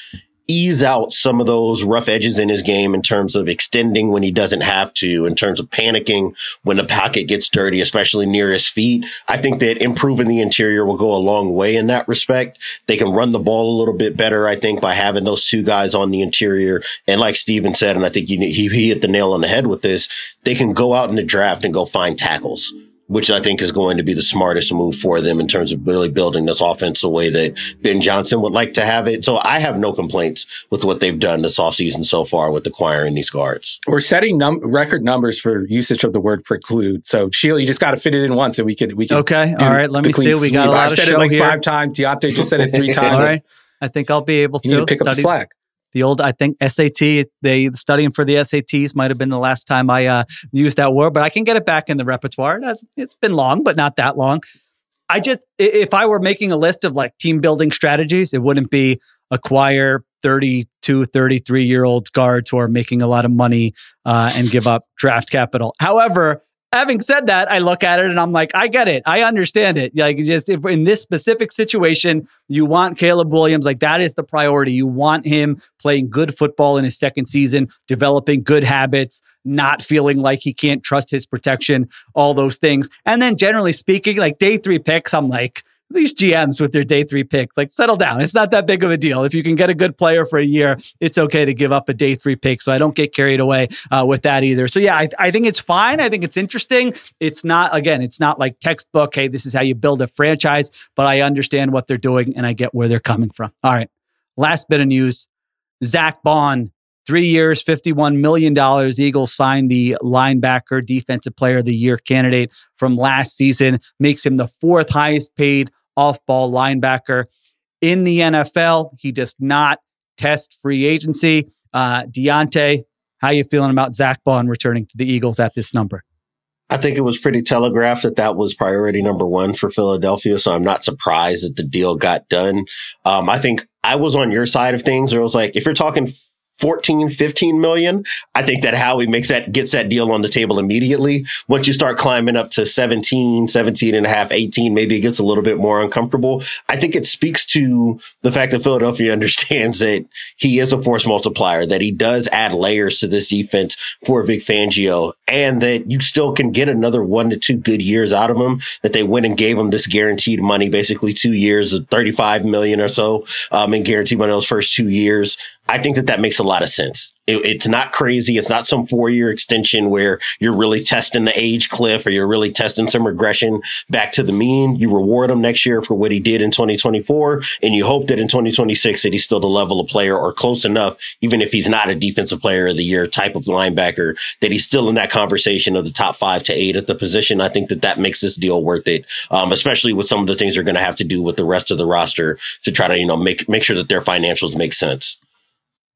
ease out some of those rough edges in his game in terms of extending when he doesn't have to, in terms of panicking when the pocket gets dirty, especially near his feet. I think that improving the interior will go a long way in that respect. They can run the ball a little bit better, I think, by having those 2 guys on the interior. And like Steven said, and I think he hit the nail on the head with this, they can go out in the draft and go find tackles, which I think is going to be the smartest move for them in terms of really building this offense the way that Ben Johnson would like to have it. So I have no complaints with what they've done this offseason so far with acquiring these guards. We're setting record numbers for usage of the word preclude. So Sheil, you just got to fit it in once, and we can. Okay, all right. Let me see. We got a lot I've of said show it like here. 5 times. Diante just said it 3 times. All right. I think I'll be able to. You need to pick up the slack. The old, I think SAT, studying for the SATs might have been the last time I used that word, but I can get it back in the repertoire. It's been long, but not that long. If I were making a list of like team building strategies, it wouldn't be acquire 32, 33-year-old guards who are making a lot of money and give up draft capital. However, having said that, I look at it and I'm like, I get it. I understand it. Like, just if in this specific situation, you want Caleb Williams, like that is the priority. You want him playing good football in his second season, developing good habits, not feeling like he can't trust his protection, all those things. And then generally speaking, like day 3 picks, I'm like, these GMs with their day 3 picks, like settle down. It's not that big of a deal. If you can get a good player for a year, it's okay to give up a day 3 pick. So I don't get carried away with that either. So yeah, I think it's fine. I think it's interesting. It's not like textbook, hey, this is how you build a franchise, but I understand what they're doing and I get where they're coming from. All right. Last bit of news. Zack Baun, 3 years, $51 million. Eagles signed the linebacker, defensive player of the year candidate from last season, makes him the 4th highest paid off-ball linebacker in the NFL. He does not test free agency. Diante, how you feeling about Zack Baun returning to the Eagles at this number? I think it was pretty telegraphed that was priority number 1 for Philadelphia. So I'm not surprised that the deal got done. I think I was on your side of things where it was like, if you're talking 14, 15 million. I think that Howie gets that deal on the table immediately. Once you start climbing up to 17 and a half, 18, maybe it gets a little bit more uncomfortable. I think it speaks to the fact that Philadelphia understands that he is a force multiplier, that he does add layers to this defense for Vic Fangio, and that you still can get another 1 to 2 good years out of him, that they went and gave him this guaranteed money, basically 2 years of 35 million or so, in guaranteed money those first 2 years. I think that makes a lot of sense. It's not crazy. It's not some 4-year extension where you're really testing the age cliff or you're really testing some regression back to the mean. You reward him next year for what he did in 2024, and you hope that in 2026 that he's still the level of player or close enough, even if he's not a defensive player of the year type of linebacker, that he's still in that conversation of the top 5 to 8 at the position. I think that makes this deal worth it, especially with some of the things they're going to have to do with the rest of the roster to try to, make sure that their financials make sense.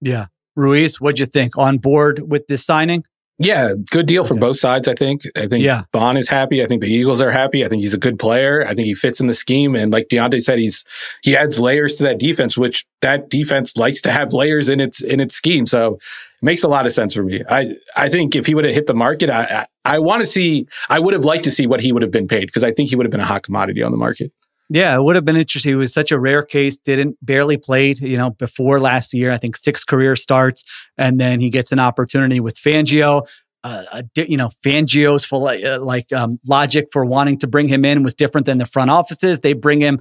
Yeah. Ruiz, what'd you think? On board with this signing? Yeah, good deal for both sides, I think. I think Baun is happy. I think the Eagles are happy. I think he's a good player. I think he fits in the scheme. And like Diante said, he adds layers to that defense, which that defense likes to have layers in its scheme. So it makes a lot of sense for me. I think if he would have hit the market, I would have liked to see what he would have been paid, because I think he would have been a hot commodity on the market. Yeah, it would have been interesting. It was such a rare case. Barely played, before last year. I think 6 career starts, and then he gets an opportunity with Fangio. Fangio's full logic for wanting to bring him in was different than the front offices. They bring him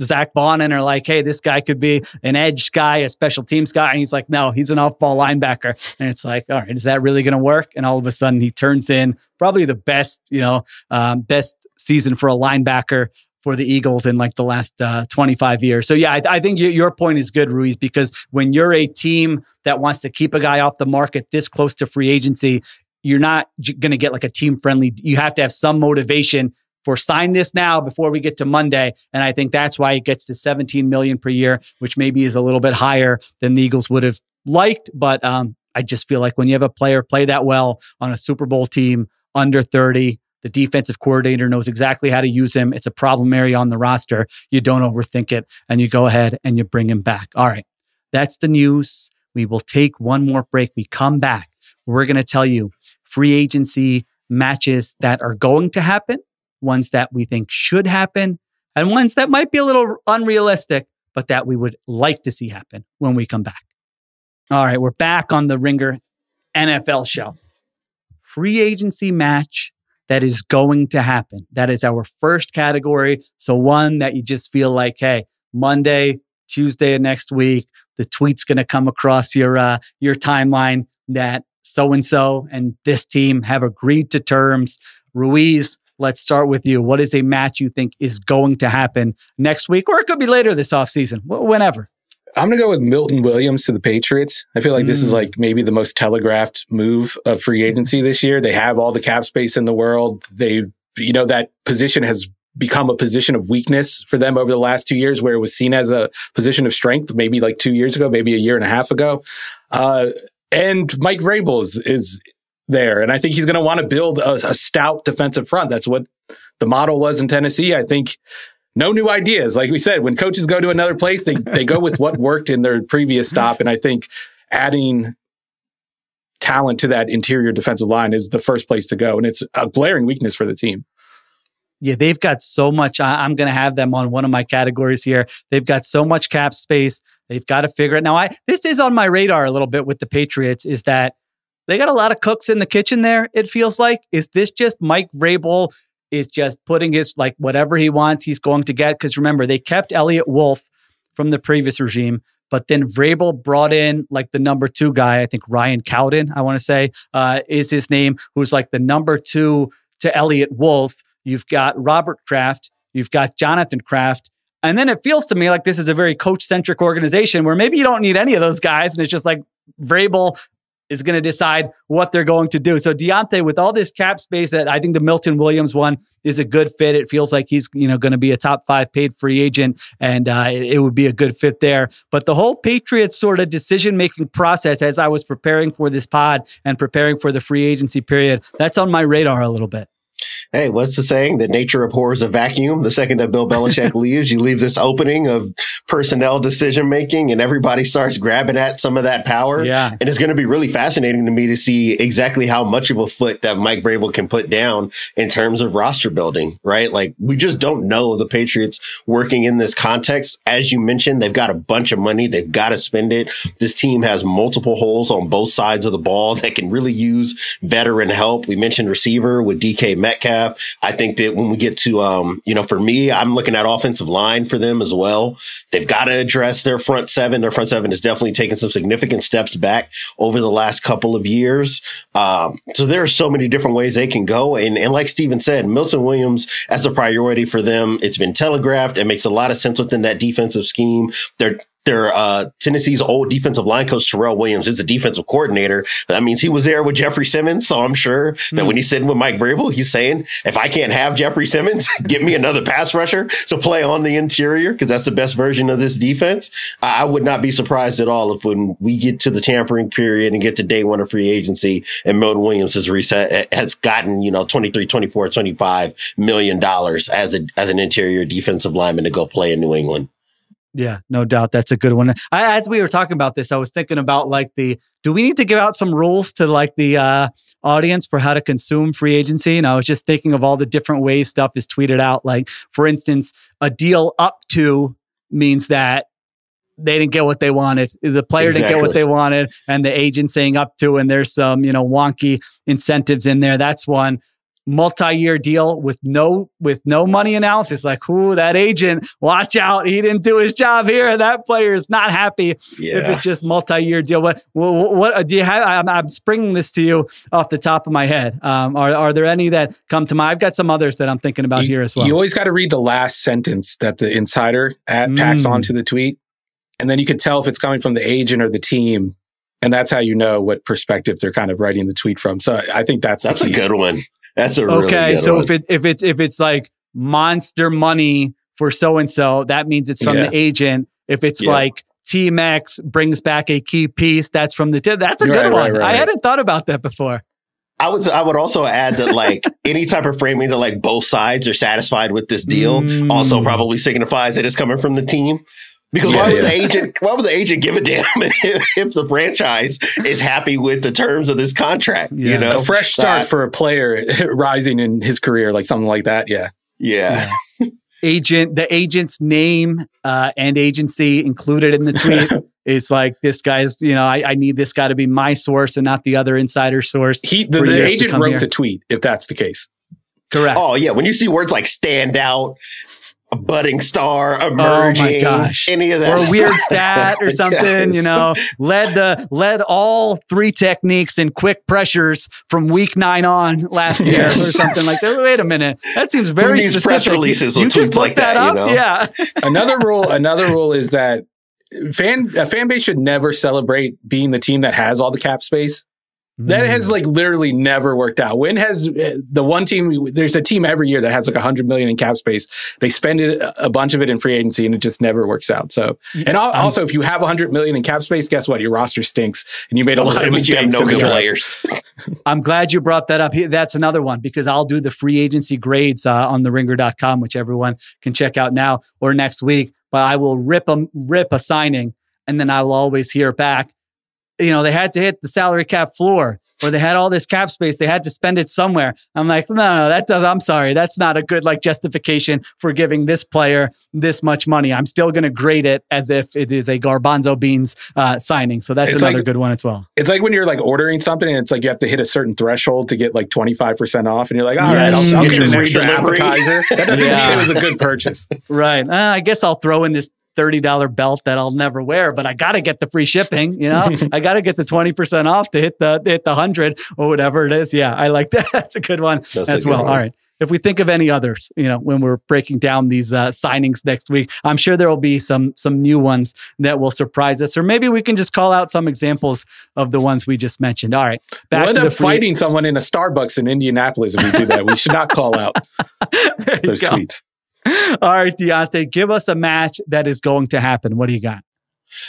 Zack Baun and are like, hey, this guy could be an edge guy, a special teams guy, and he's like, no, he's an off-ball linebacker. And it's like, all right, is that really going to work? And all of a sudden, he turns in probably the best season for a linebacker for the Eagles in like the last 25 years. So yeah, I think your point is good, Ruiz, because when you're a team that wants to keep a guy off the market this close to free agency, you're not going to get like a team friendly. You have to have some motivation for sign this now before we get to Monday. And I think that's why it gets to 17 million per year, which maybe is a little bit higher than the Eagles would have liked. But I just feel like when you have a player play that well on a Super Bowl team under 30, the defensive coordinator knows exactly how to use him. It's a problem area on the roster. You don't overthink it, and you go ahead and you bring him back. All right, that's the news. We will take one more break. We come back. We're going to tell you free agency matches that are going to happen, ones that we think should happen, and ones that might be a little unrealistic, but that we would like to see happen when we come back. All right, we're back on the Ringer NFL show. Free agency match that is going to happen. That is our first category. So one that you just feel like, hey, Monday, Tuesday of next week, the tweet's going to come across your timeline that so-and-so and this team have agreed to terms. Ruiz, let's start with you. What is a match you think is going to happen next week? Or it could be later this offseason, whenever. I'm going to go with Milton Williams to the Patriots. I feel like this is like maybe the most telegraphed move of free agency this year. They have all the cap space in the world. That position has become a position of weakness for them over the last 2 years, where it was seen as a position of strength, maybe like 2 years ago, maybe a year and a half ago. And Mike Vrabel is there. And I think he's going to want to build a stout defensive front. That's what the model was in Tennessee. I think no new ideas. Like we said, when coaches go to another place, they go with what worked in their previous stop. And I think adding talent to that interior defensive line is the first place to go. And it's a glaring weakness for the team. Yeah, they've got so much. I'm going to have them on one of my categories here. They've got so much cap space. They've got to figure it. Now, this is on my radar a little bit with the Patriots, is that they got a lot of cooks in the kitchen there, it feels like. Is this just Mike Vrabel is just putting his, like, whatever he wants, he's going to get? Because remember, they kept Elliott Wolf from the previous regime, but then Vrabel brought in like the number 2 guy, I think Ryan Cowden, I want to say, is his name, who's like the number 2 to Elliott Wolf. You've got Robert Kraft, you've got Jonathan Kraft. And then it feels to me like this is a very coach-centric organization where maybe you don't need any of those guys. And it's just like Vrabel is going to decide what they're going to do. So Diante, with all this cap space, that I think the Milton Williams one is a good fit. It feels like he's going to be a top 5 paid free agent, and it would be a good fit there. But the whole Patriots sort of decision-making process, as I was preparing for this pod and preparing for the free agency period, that's on my radar a little bit. Hey, what's the saying? That nature abhors a vacuum. The second that Bill Belichick leaves, you leave this opening of personnel decision making and everybody starts grabbing at some of that power. Yeah. And it's going to be really fascinating to me to see exactly how much of a foot that Mike Vrabel can put down in terms of roster building, right? Like, we just don't know the Patriots working in this context. As you mentioned, they've got a bunch of money. They've got to spend it. This team has multiple holes on both sides of the ball that can really use veteran help. We mentioned receiver with DK Metcalf. I think that when we get to, for me, I'm looking at offensive line for them as well. They've got to address their front seven. Their front seven has definitely taken some significant steps back over the last couple of years. So there are so many different ways they can go. And like Steven said, Milton Williams as a priority for them. It's been telegraphed. It makes a lot of sense within that defensive scheme. Tennessee's old defensive line coach, Terrell Williams, is a defensive coordinator. That means he was there with Jeffrey Simmons. So I'm sure that when he's sitting with Mike Vrabel, he's saying, if I can't have Jeffrey Simmons, get me another pass rusher to play on the interior, because that's the best version of this defense. I would not be surprised at all if when we get to the tampering period and get to day one of free agency and Milton Williams has gotten, $23, $24, $25 million as an interior defensive lineman to go play in New England. Yeah, no doubt. That's a good one. As we were talking about this, I was thinking about do we need to give out some rules to the audience for how to consume free agency? And I was just thinking of all the different ways stuff is tweeted out. Like, for instance, a deal up to means that they didn't get what they wanted. The player didn't get what they wanted, and the agent saying up to, and there's some, wonky incentives in there. That's one. Multi-year deal with no money analysis. Like, that agent, watch out. He didn't do his job here. That player is not happy if it's just multi-year deal. What do you have? I'm springing this to you off the top of my head. Are there any that come to mind? I've got some others that I'm thinking about here as well. You always got to read the last sentence that the insider tacks onto the tweet. And then you could tell if it's coming from the agent or the team. And that's how you know what perspective they're kind of writing the tweet from. So I think that's a good one. That's a really good so one. if it's like monster money for so and so, that means it's from the agent. If it's like Team X brings back a key piece, that's from the tip. That's a good one. Right. I hadn't thought about that before. I would also add that any type of framing that both sides are satisfied with this deal also probably signifies that it's coming from the team. Because why would the agent give a damn if the franchise is happy with the terms of this contract? A fresh start for a player rising in his career, like something like that. Yeah. The agent's name and agency included in the tweet is like, this guy's, I need this guy to be my source and not the other insider source. The agent wrote the tweet, if that's the case. Correct. Oh yeah, when you see words like stand out, a budding star, emerging, oh my gosh, any of that, or a weird stat or something, led all three techniques in quick pressures from week 9 on last year or something like that. Wait a minute, that seems very specific. Press releases you just looked that up, yeah. Another rule is that a fan base should never celebrate being the team that has all the cap space. That has literally never worked out. When has the one team, there's a team every year that has $100 million in cap space. They spend a bunch of it in free agency and it just never works out. So, and also if you have $100 million in cap space, guess what? Your roster stinks and you made a lot of mistakes. No good players. I'm glad you brought that up. That's another one because I'll do the free agency grades on theringer.com, which everyone can check out now or next week, but I will rip a signing and then I will always hear back. They had to hit the salary cap floor or they had all this cap space. They had to spend it somewhere. I'm like, no, I'm sorry. That's not a good justification for giving this player this much money. I'm still going to grade it as if it is a garbanzo beans signing. So that's another good one as well. It's like when you're ordering something and it's you have to hit a certain threshold to get 25% off. And you're like, all right, I'll get an extra appetizer. That doesn't mean it was a good purchase. Right. I guess I'll throw in this $30 belt that I'll never wear, but I got to get the free shipping, I got to get the 20% off to hit the 100 or whatever it is. Yeah. I like that. That's a good one as well. All right. If we think of any others, when we're breaking down these signings next week, I'm sure there will be some new ones that will surprise us, or maybe we can just call out some examples of the ones we just mentioned. All right. We'll end up fighting someone in a Starbucks in Indianapolis if we do that. We should not call out those tweets. All right, Diante, give us a match that is going to happen. What do you got?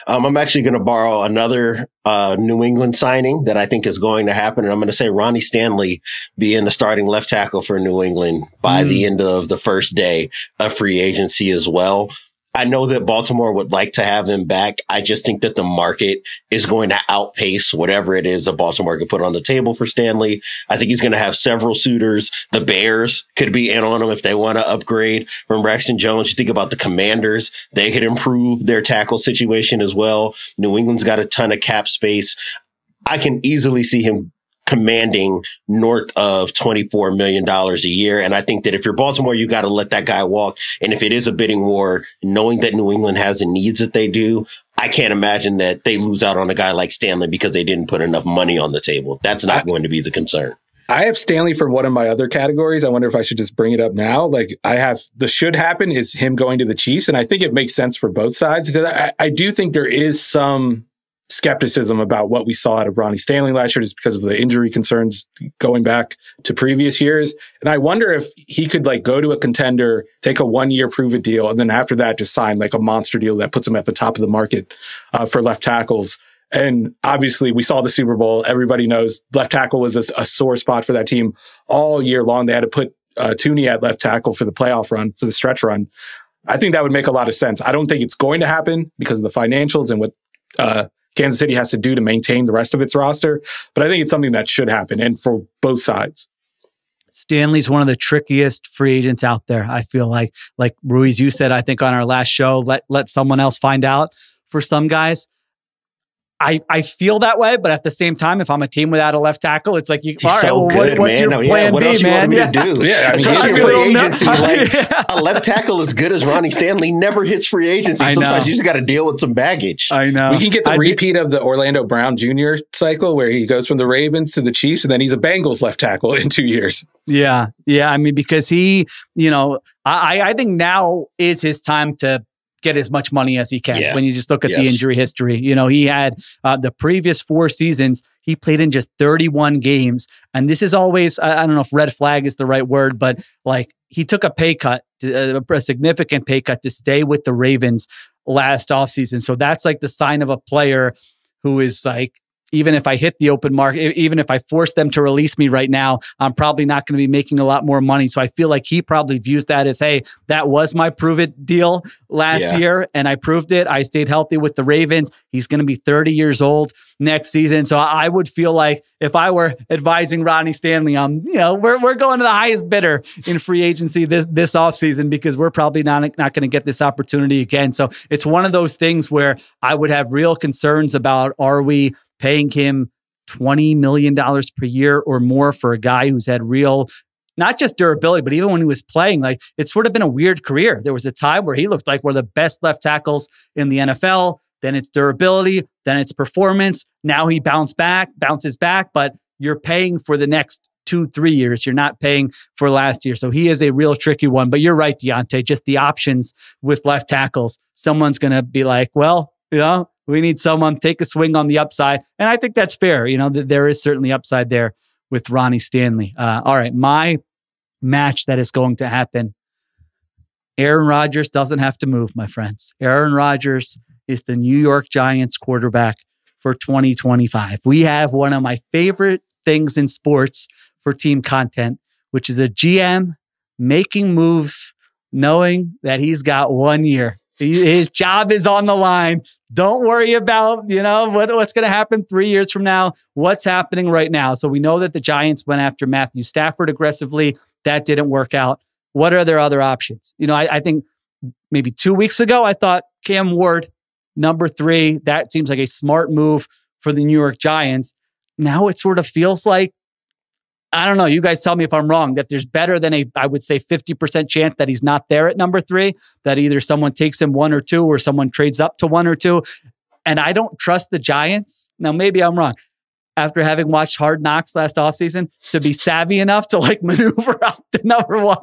I'm actually going to borrow another New England signing that I think is going to happen. And I'm going to say Ronnie Stanley being the starting left tackle for New England by the end of the first day of free agency as well. I know that Baltimore would like to have him back. I just think that the market is going to outpace whatever it is that Baltimore could put on the table for Stanley. I think he's going to have several suitors. The Bears could be in on him if they want to upgrade from Braxton Jones. You think about the Commanders. They could improve their tackle situation as well. New England's got a ton of cap space. I can easily see him commanding north of $24 million a year. And I think that if you're Baltimore, you got to let that guy walk. And if it is a bidding war, knowing that New England has the needs that they do, I can't imagine that they lose out on a guy like Stanley because they didn't put enough money on the table. That's not going to be the concern. I have Stanley for one of my other categories. I wonder if I should just bring it up now. Like I have the should happen is him going to the Chiefs. And I think it makes sense for both sides because I do think there is some skepticism about what we saw out of Ronnie Stanley last year just because of the injury concerns going back to previous years. And I wonder if he could like go to a contender, take a 1-year prove it deal, and then after that just sign like a monster deal that puts him at the top of the market for left tackles. And obviously we saw the Super Bowl. Everybody knows left tackle was a sore spot for that team all year long. They had to put Thuney at left tackle for the playoff run, for the stretch run. I think that would make a lot of sense. I don't think it's going to happen because of the financials and what Kansas City has to do to maintain the rest of its roster. But I think it's something that should happen, and for both sides. Stanley's one of the trickiest free agents out there. I feel like Ruiz, you said, I think on our last show, let someone else find out. For some guys, I feel that way, but at the same time, if I'm a team without a left tackle, it's like, all right, so well, good, what's man. your plan what B, else man? You want me to do? Yeah, I mean, especially free agency. Like, Yeah. a left tackle as good as Ronnie Stanley never hits free agency. I Sometimes know. you just got to deal with some baggage. I know. We can get the repeat of the Orlando Brown Jr. cycle where he goes from the Ravens to the Chiefs and then he's a Bengals left tackle in 2 years. Yeah. I mean, because he, I think now is his time to get as much money as he can when you just look at the injury history. He had the previous 4 seasons, he played in just 31 games. And this is always, I don't know if red flag is the right word, but like he took a pay cut, a significant pay cut to stay with the Ravens last offseason. So that's like the sign of a player who is like, even if I hit the open market, even if I force them to release me right now, I'm probably not going to be making a lot more money. So I feel like he probably views that as, hey, that was my prove it deal last year, and I proved it. I stayed healthy with the Ravens. He's going to be 30 years old next season. So I would feel like if I were advising Ronnie Stanley, we're going to the highest bidder in free agency this offseason because we're probably not going to get this opportunity again. So it's one of those things where I would have real concerns about, are we paying him $20 million per year or more for a guy who's had real, not just durability, but even when he was playing, like it's sort of been a weird career. There was a time where he looked like one of the best left tackles in the NFL. Then it's durability, then it's performance. Now he bounces back, but you're paying for the next 2-3 years. You're not paying for last year. So he is a real tricky one, but you're right, Diante, just the options with left tackles. Someone's going to be like, well, we need someone take a swing on the upside. And I think that's fair. There is certainly upside there with Ronnie Stanley. All right. My match that is going to happen. Aaron Rodgers doesn't have to move, my friends. Aaron Rodgers is the New York Giants quarterback for 2025. We have one of my favorite things in sports for team content, which is a GM making moves knowing that he's got 1 year. His job is on the line. Don't worry about, what's going to happen 3 years from now, what's happening right now. So we know that the Giants went after Matthew Stafford aggressively. That didn't work out. What are their other options? I think maybe 2 weeks ago, I thought Cam Ward, number 3, that seems like a smart move for the New York Giants. Now it sort of feels like, I don't know, you guys tell me if I'm wrong, that there's better than I would say 50% chance that he's not there at number 3, that either someone takes him 1 or 2 or someone trades up to 1 or 2. And I don't trust the Giants. Now, maybe I'm wrong. After having watched Hard Knocks last offseason, to be savvy enough to like maneuver up to number 1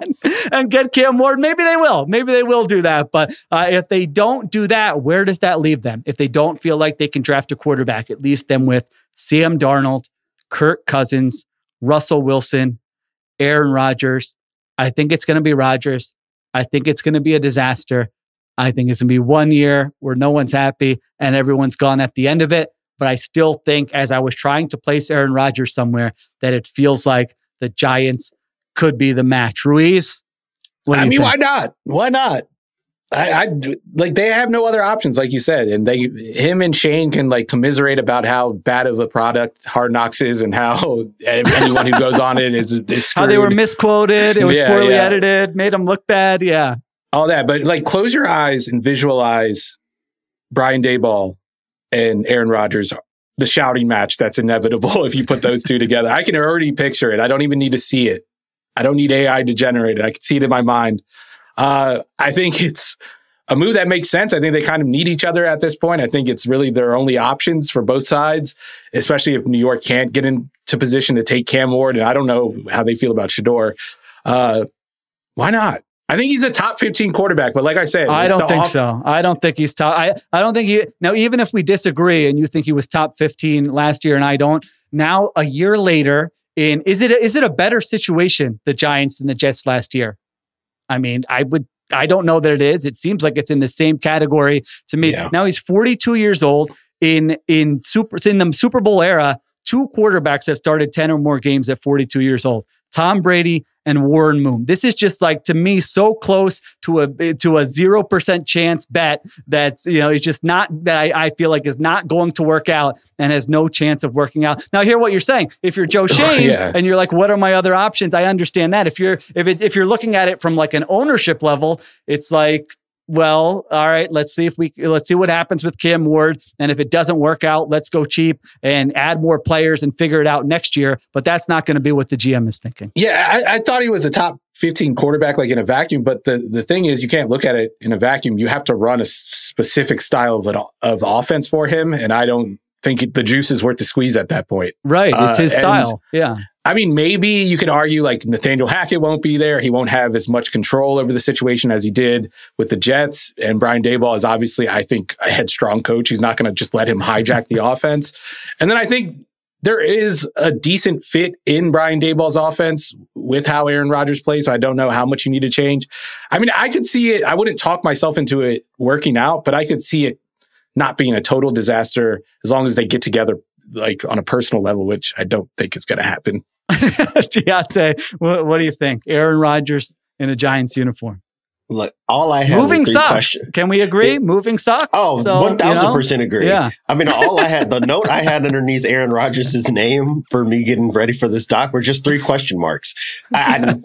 and get Cam Ward. Maybe they will. Maybe they will do that. But if they don't do that, where does that leave them? If they don't feel like they can draft a quarterback, it leaves them with Sam Darnold, Kirk Cousins, Russell Wilson, Aaron Rodgers. I think it's going to be Rodgers. I think it's going to be a disaster. I think it's going to be 1 year where no one's happy and everyone's gone at the end of it. But I still think, as I was trying to place Aaron Rodgers somewhere, that it feels like the Giants could be the match. Ruiz, I mean, why not? Why not? I like, they have no other options, like you said, and him and Shane can like commiserate about how bad of a product Hard Knocks is and how anyone who goes on it is screwed. How they were misquoted. It was poorly edited, made them look bad. Yeah. All that. But like, close your eyes and visualize Brian Daboll and Aaron Rodgers, the shouting match that's inevitable if you put those two together. I can already picture it. I don't even need to see it. I don't need AI to generate it. I can see it in my mind. I think it's a move that makes sense. I think they kind of need each other at this point. I think it's really their only options for both sides, especially if New York can't get into position to take Cam Ward. And I don't know how they feel about Shedeur. Why not? I think he's a top 15 quarterback, but like I said, I don't think so. I don't think he's top. I don't think he, now, even if we disagree and you think he was top 15 last year and I don't, now a year later, is it a better situation, the Giants than the Jets last year? I mean, I don't know that it is. It seems like it's in the same category to me. Yeah. Now he's 42 years old. In the Super Bowl era, two quarterbacks have started 10 or more games at 42 years old. Tom Brady and Warren Moon. This is just like, to me, so close to a 0% chance bet that's, it's just not, that I feel like is not going to work out and has no chance of working out. Now, I hear what you're saying. If you're Joe Shane and you're like, what are my other options? I understand that. If you're looking at it from like an ownership level, it's like, well, all right, let's see what happens with Cam Ward. And if it doesn't work out, let's go cheap and add more players and figure it out next year. But that's not going to be what the GM is thinking. Yeah, I thought he was a top 15 quarterback, like in a vacuum. But the thing is, you can't look at it in a vacuum. You have to run a specific style of offense for him. And I don't think the juice is worth the squeeze at that point. Right. It's his style. Yeah. I mean, maybe you could argue like Nathaniel Hackett won't be there. He won't have as much control over the situation as he did with the Jets. And Brian Daboll is obviously, I think, a headstrong coach. He's not going to just let him hijack the offense. And then I think there is a decent fit in Brian Daboll's offense with how Aaron Rodgers plays. So I don't know how much you need to change. I mean, I could see it. I wouldn't talk myself into it working out, but I could see it not being a total disaster as long as they get together like on a personal level, which I don't think is going to happen. Diante, what do you think? Aaron Rodgers in a Giants uniform. Look, all I have moving socks. Can we agree? Moving socks. Oh, 1000% agree. Yeah. I mean, the note I had underneath Aaron Rodgers' name for me getting ready for this doc were just 3 question marks.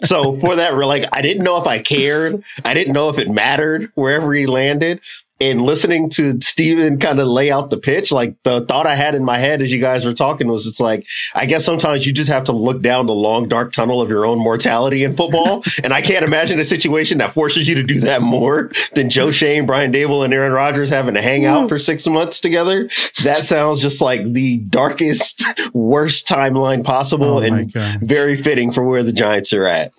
So for that, I didn't know if I cared. I didn't know if it mattered wherever he landed. And listening to Steven kind of lay out the pitch, like the thought I had in my head as you guys were talking was, it's like, I guess sometimes you just have to look down the long, dark tunnel of your own mortality in football. And I can't imagine a situation that forces you to do that more than Joe Shane, Brian Daboll, and Aaron Rodgers having to hang out for 6 months together. That sounds just like the darkest, worst timeline possible and very fitting for where the Giants are at.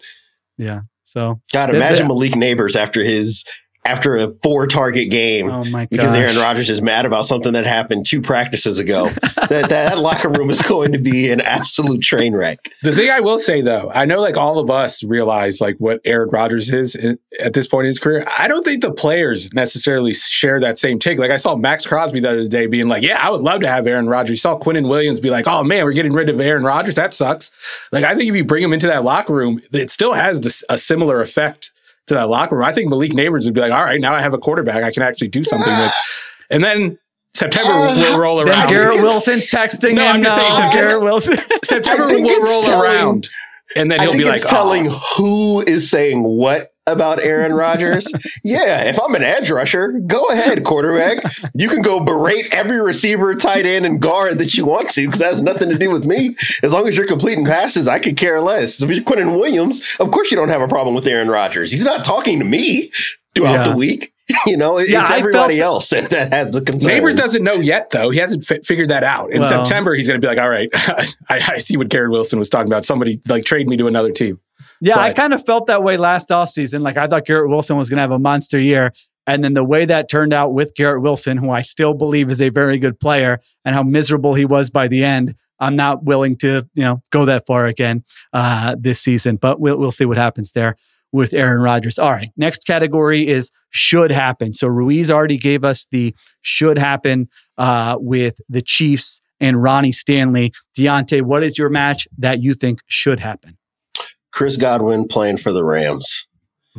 Yeah. So God, imagine Malik Neighbors after a 4-target game because Aaron Rodgers is mad about something that happened 2 practices ago. that locker room is going to be an absolute train wreck. The thing I will say, though, I know like all of us realize like what Aaron Rodgers is at this point in his career. I don't think the players necessarily share that same take. Like I saw Maxx Crosby the other day being like, yeah, I would love to have Aaron Rodgers. You saw Quinnen Williams be like, oh man, we're getting rid of Aaron Rodgers. That sucks. Like I think if you bring him into that locker room, it still has a similar effect to that locker room. I think Malik Neighbors would be like, all right, now I have a quarterback I can actually do something with. And then September will roll around. Garrett Wilson's texting him. I'm just saying Garrett Wilson. September will roll around. And then he'll be like, telling who is saying what about Aaron Rodgers. Yeah, if I'm an edge rusher, go ahead, quarterback. You can go berate every receiver, tight end, and guard that you want to, because that has nothing to do with me. As long as you're completing passes, I could care less. If you're Quinnen Williams, of course you don't have a problem with Aaron Rodgers. He's not talking to me throughout the week. It's everybody else that has the concern. Neighbors doesn't know yet, though. He hasn't figured that out. In September, he's going to be like, all right, I see what Garrett Wilson was talking about. Somebody like trade me to another team. Yeah, I kind of felt that way last offseason. Like I thought Garrett Wilson was going to have a monster year. And then the way that turned out with Garrett Wilson, who I still believe is a very good player, and how miserable he was by the end, I'm not willing to go that far again this season. But we'll see what happens there. with Aaron Rodgers. All right, next category is should happen. So Ruiz already gave us the should happen with the Chiefs and Ronnie Stanley. Diante, what is your match that you think should happen? Chris Godwin playing for the Rams.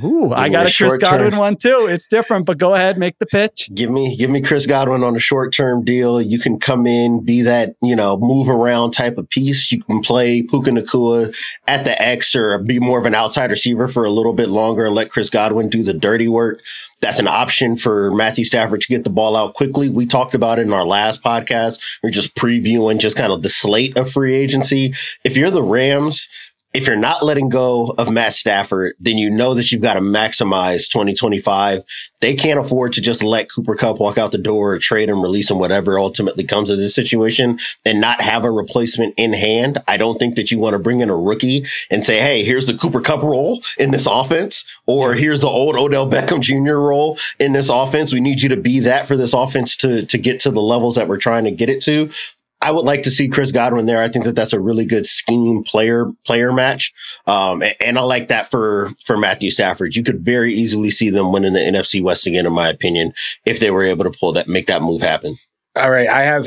Ooh, I got a Chris Godwin one too. It's different, but go ahead, make the pitch. Give me Chris Godwin on a short-term deal. You can come in, be that, move around type of piece. You can play Puka Nacua at the X or be more of an outside receiver for a little bit longer and let Chris Godwin do the dirty work. That's an option for Matthew Stafford to get the ball out quickly. We talked about it in our last podcast. We're just previewing just kind of the slate of free agency. If you're the Rams, if you're not letting go of Matt Stafford, then you know that you've got to maximize 2025. They can't afford to just let Cooper Kupp walk out the door or trade him, release him, whatever ultimately comes of this situation and not have a replacement in hand. I don't think that you want to bring in a rookie and say, hey, here's the Cooper Kupp role in this offense, or here's the old Odell Beckham Jr. role in this offense. We need you to be that for this offense to get to the levels that we're trying to get it to. I would like to see Chris Godwin there. I think that that's a really good scheme player match. And I like that for Matthew Stafford. You could very easily see them winning the NFC West again, in my opinion, if they were able to make that move happen. All right. I have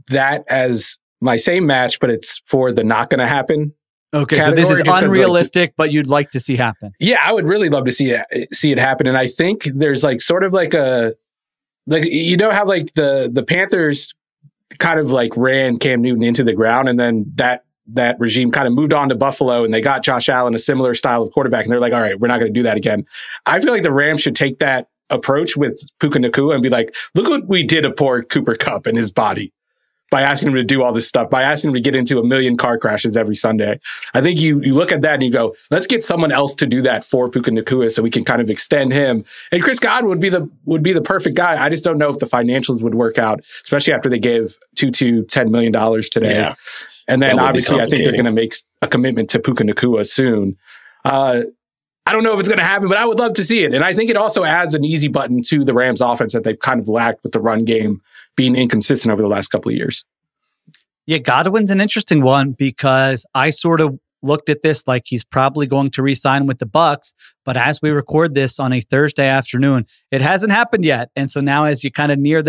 that as my same match, but it's for the not going to happen. Okay. So this is unrealistic, but you'd like to see happen. Yeah. I would really love to see it happen. And I think there's how the Panthers kind of ran Cam Newton into the ground, and then that regime kind of moved on to Buffalo, and they got Josh Allen, a similar style of quarterback, and they're like, all right, we're not going to do that again. I feel like the Rams should take that approach with Puka Nacua and be like, look what we did to poor Cooper Kupp and his body by asking him to do all this stuff, by asking him to get into 1 million car crashes every Sunday. I think you look at that and you go, let's get someone else to do that for Puka Nacua so we can kind of extend him. And Chris Godwin would be the perfect guy. I just don't know if the financials would work out, especially after they gave Tutu $10 million today. Yeah, and then obviously I think they're going to make a commitment to Puka Nacua soon. I don't know if it's going to happen, but I would love to see it. And I think it also adds an easy button to the Rams offense that they've kind of lacked with the run game being inconsistent over the last couple of years. Yeah, Godwin's an interesting one because I sort of looked at this like he's probably going to re-sign with the Bucs, but as we record this on a Thursday afternoon, it hasn't happened yet. And so now as you kind of near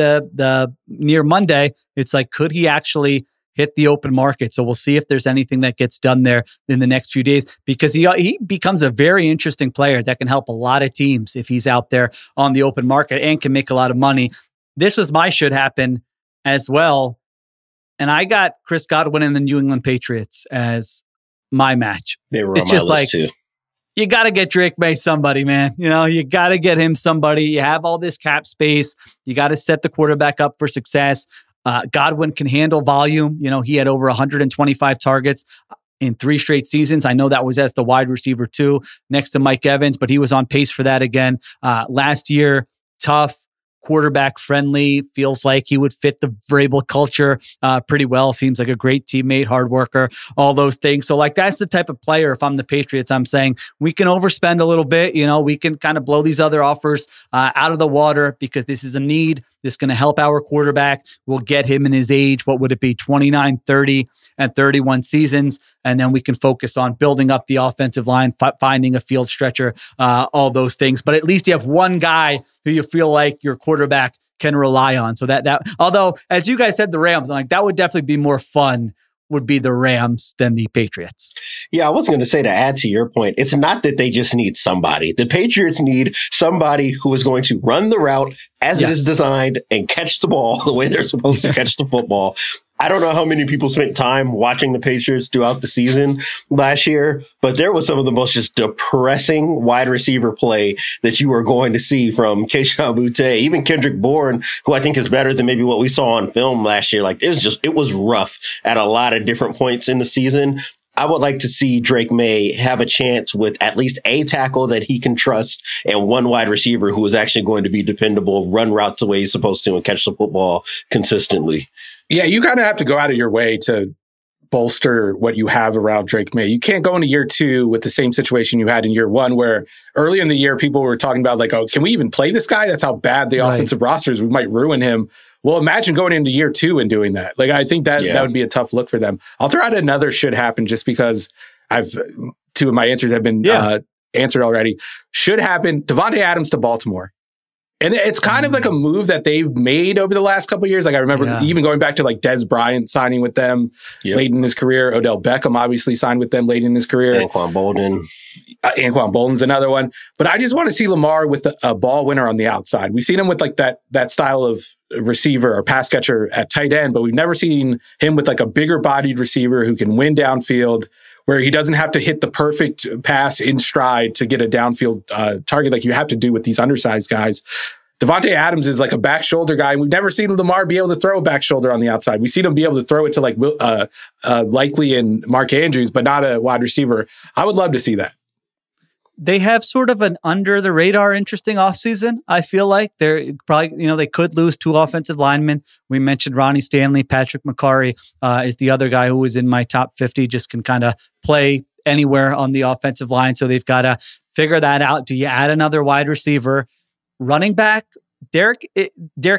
near Monday, it's like, could he actually hit the open market? So we'll see if there's anything that gets done there in the next few days, because he becomes a very interesting player that can help a lot of teams if he's out there on the open market and can make a lot of money. This was my should happen as well. And I got Chris Godwin and the New England Patriots as my match. They were on my list too. You got to get Drake May somebody, man. You got to get him somebody. You have all this cap space. You got to set the quarterback up for success. Godwin can handle volume. He had over 125 targets in 3 straight seasons. I know that was as the wide receiver too, next to Mike Evans, but he was on pace for that again. Last year, tough, quarterback friendly, feels like he would fit the Vrabel culture pretty well. Seems like a great teammate, hard worker, all those things. So that's the type of player, if I'm the Patriots, I'm saying we can overspend a little bit. We can kind of blow these other offers out of the water because this is a need. This is going to help our quarterback. We'll get him in his age. What would it be? 29, 30, and 31 seasons. And then we can focus on building up the offensive line, finding a field stretcher, all those things. But at least you have one guy who you feel like your quarterback can rely on. So that although, as you guys said, the Rams, that would definitely be more fun, would be the Rams than the Patriots. Yeah, I was going to say, to add to your point, it's not that they just need somebody. The Patriots need somebody who is going to run the route as it is designed and catch the ball the way they're supposed to catch the football. I don't know how many people spent time watching the Patriots throughout the season last year, but there was some of the most just depressing wide receiver play that you are going to see from Keyshawn Boutte, even Kendrick Bourne, who I think is better than maybe what we saw on film last year. It was rough at a lot of different points in the season. I would like to see Drake May have a chance with at least a tackle that he can trust and one wide receiver who is actually going to be dependable, run routes the way he's supposed to, and catch the football consistently. Yeah, you kind of have to go out of your way to bolster what you have around Drake May. You can't go into year 2 with the same situation you had in year 1, where early in the year, people were talking about oh, can we even play this guy? That's how bad the offensive roster is. We might ruin him. Well, imagine going into year 2 and doing that. I think that would be a tough look for them. I'll throw out another should happen just because 2 of my answers have been answered already. Should happen. Davante Adams to Baltimore. And it's kind of like a move that they've made over the last couple of years. Like I remember even going back to like Des Bryant signing with them late in his career. Odell Beckham obviously signed with them late in his career. Anquan Bolden. Anquan Bolden's another one. But I just want to see Lamar with a ball winner on the outside. We've seen him with like that style of receiver or pass catcher at tight end, but we've never seen him with like a bigger bodied receiver who can win downfield, where he doesn't have to hit the perfect pass in stride to get a downfield target like you have to do with these undersized guys. Davante Adams is like a back shoulder guy, and we've never seen Lamar be able to throw a back shoulder on the outside. We've seen him be able to throw it to like Likely and Mark Andrews, but not a wide receiver. I would love to see that. They have sort of an under the radar interesting offseason. I feel like they're probably, they could lose 2 offensive linemen. We mentioned Ronnie Stanley. Patrick McCarry is the other guy who was in my top 50, just can kind of play anywhere on the offensive line. So they've got to figure that out. Do you add another wide receiver? Running back, Derrick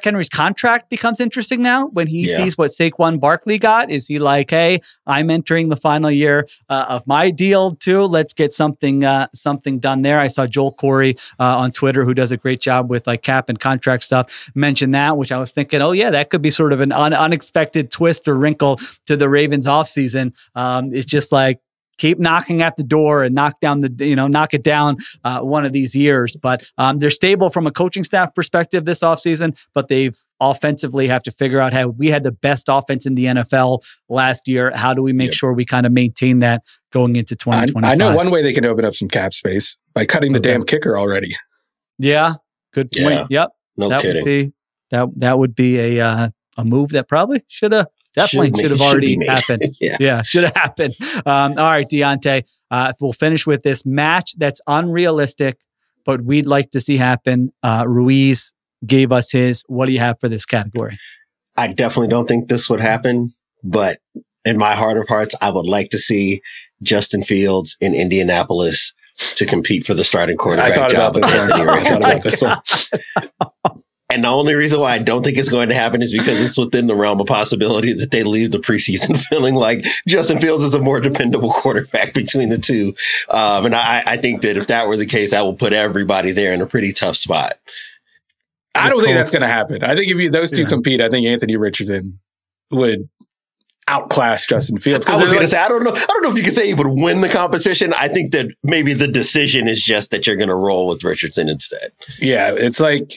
Henry's contract becomes interesting now when he sees what Saquon Barkley got. Is he like, hey, I'm entering the final year of my deal too. Let's get something done there. I saw Joel Corey on Twitter, who does a great job with like cap and contract stuff, mention that, which I was thinking, oh yeah, that could be sort of an unexpected twist or wrinkle to the Ravens offseason. It's just like, keep knocking at the door and knock it down one of these years. But they're stable from a coaching staff perspective this offseason, but they've offensively have to figure out how we had the best offense in the NFL last year. How do we make sure we kind of maintain that going into 2025? I know one way they can open up some cap space by cutting the damn kicker already. Yeah, good point. Yeah. Yep. No kidding. That would be a move that probably should have already happened. Should have happened. All right, Diante, we'll finish with this match that's unrealistic, but we'd like to see happen. Ruiz gave us his. What do you have for this category? I definitely don't think this would happen, but in my heart of hearts, I would like to see Justin Fields in Indianapolis to compete for the starting quarterback job. I thought about this one. And the only reason why I don't think it's going to happen is because it's within the realm of possibility that they leave the preseason feeling like Justin Fields is a more dependable quarterback between the two. And I think that if that were the case, that will put everybody there in a pretty tough spot. I don't think that's going to happen. I think if those two compete, I think Anthony Richardson would outclass Justin Fields. I was going to say, I don't know if you can say he would win the competition. I think that maybe the decision is just that you're going to roll with Richardson instead. Yeah, it's like,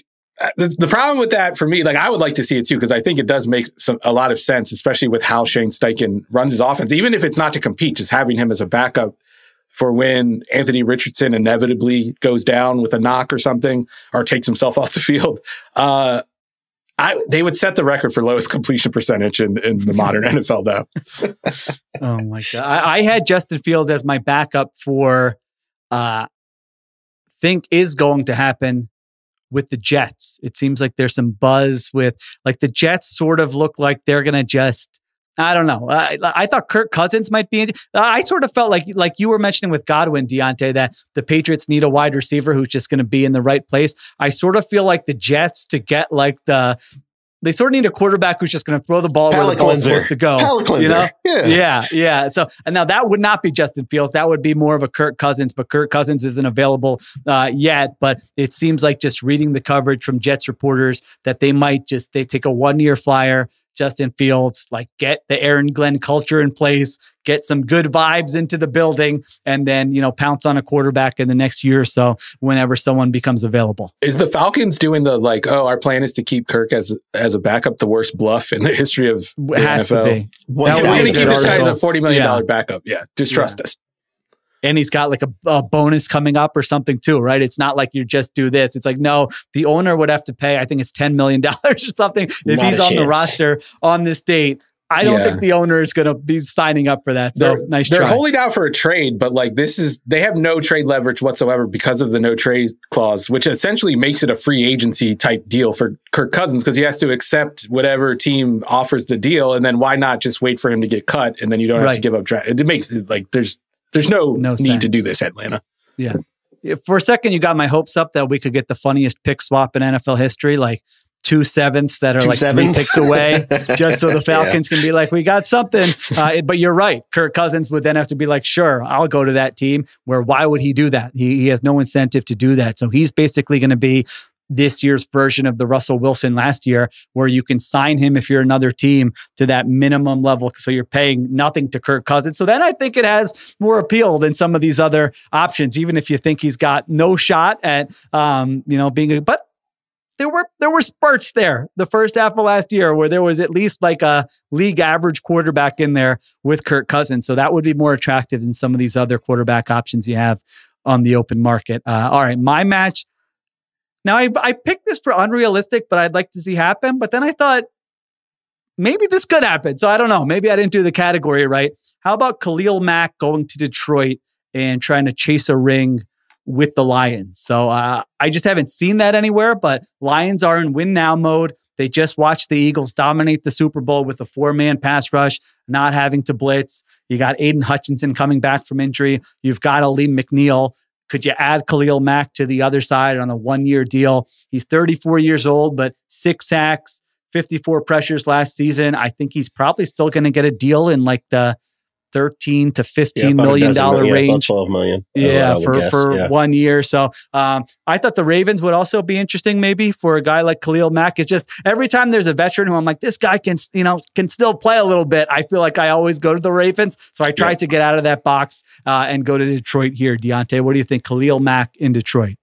the problem with that for me, like I would like to see it too, because I think it does make a lot of sense, especially with how Shane Steichen runs his offense. Even if it's not to compete, just having him as a backup for when Anthony Richardson inevitably goes down with a knock or something, or takes himself off the field. They would set the record for lowest completion percentage in the modern NFL though. Oh my God. I had Justin Fields as my backup for think is going to happen with the Jets. It seems like there's some buzz with like the Jets sort of look like they're going to just, I don't know. I thought Kirk Cousins might be. I sort of felt like you were mentioning with Godwin, Diante, that the Patriots need a wide receiver who's just going to be in the right place. I sort of feel like the Jets to get like they sort of need a quarterback who's just going to throw the ball where the ball's supposed to go. You know? Yeah. So, and now that would not be Justin Fields. That would be more of a Kirk Cousins, but Kirk Cousins isn't available yet. But it seems like just reading the coverage from Jets reporters that they take a 1-year flyer, Justin Fields, like get the Aaron Glenn culture in place, get some good vibes into the building, and then, pounce on a quarterback in the next year or so whenever someone becomes available. Is the Falcons doing the our plan is to keep Kirk as a backup, the worst bluff in the history of the NFL? To be. We're going to keep this guy as a $40 million backup. Yeah, just trust us. And he's got like a bonus coming up or something too, right? It's not like you just do this. It's like, no, the owner would have to pay, I think it's $10 million or something if he's on the roster on this date. I don't think the owner is going to be signing up for that. So nice try. They're holding out for a trade, but like they have no trade leverage whatsoever because of the no trade clause, which essentially makes it a free agency type deal for Kirk Cousins because he has to accept whatever team offers the deal. And then why not just wait for him to get cut and then you don't have to give up draft. It makes it like there's no need sense to do this, Atlanta. Yeah. For a second, you got my hopes up that we could get the funniest pick swap in NFL history. Like 2 7ths that are Two like sevens. 3 picks away, just so the Falcons can be like, we got something. But you're right. Kirk Cousins would then have to be like, sure, I'll go to that team. Where why would he do that? He has no incentive to do that. So he's basically going to be this year's version of the Russell Wilson last year, where you can sign him if you're another team to that minimum level. So you're paying nothing to Kirk Cousins. So then I think it has more appeal than some of these other options, even if you think he's got no shot at, but there were spurts there the first half of last year where there was at least like a league average quarterback in there with Kirk Cousins. So that would be more attractive than some of these other quarterback options you have on the open market. All right, my match. Now I picked this for unrealistic, but I'd like to see happen. But then I thought maybe this could happen. So I don't know. Maybe I didn't do the category right. How about Khalil Mack going to Detroit and trying to chase a ring with the Lions? So I just haven't seen that anywhere, but Lions are in win now mode. They just watched the Eagles dominate the Super Bowl with a 4-man pass rush, not having to blitz. You got Aiden Hutchinson coming back from injury. You've got Aleem McNeil. Could you add Khalil Mack to the other side on a 1-year deal? He's 34 years old, but 6 sacks, 54 pressures last season. I think he's probably still going to get a deal in like the $13 to $15 million range. $12 million. For 1 year. So I thought the Ravens would also be interesting maybe for a guy like Khalil Mack. It's just every time there's a veteran who I'm like, this guy can still play a little bit, I feel like I always go to the Ravens. So I tried to get out of that box and go to Detroit here. Diante, what do you think? Khalil Mack in Detroit?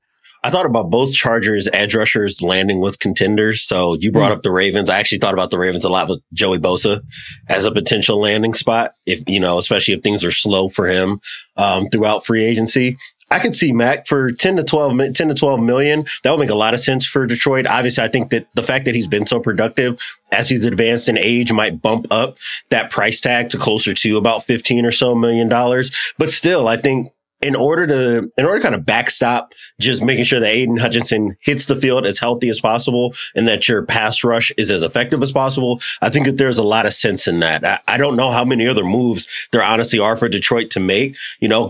I thought about both Chargers edge rushers landing with contenders. So you brought up the Ravens. I actually thought about the Ravens a lot with Joey Bosa as a potential landing spot, if especially if things are slow for him throughout free agency. I could see Mac for 10 to 12 million. That would make a lot of sense for Detroit. Obviously, I think that the fact that he's been so productive as he's advanced in age might bump up that price tag to closer to about $15 or so million. But still, I think in order to kind of backstop just making sure that Aiden Hutchinson hits the field as healthy as possible and that your pass rush is as effective as possible, I think that there's a lot of sense in that. I don't know how many other moves there honestly are for Detroit to make.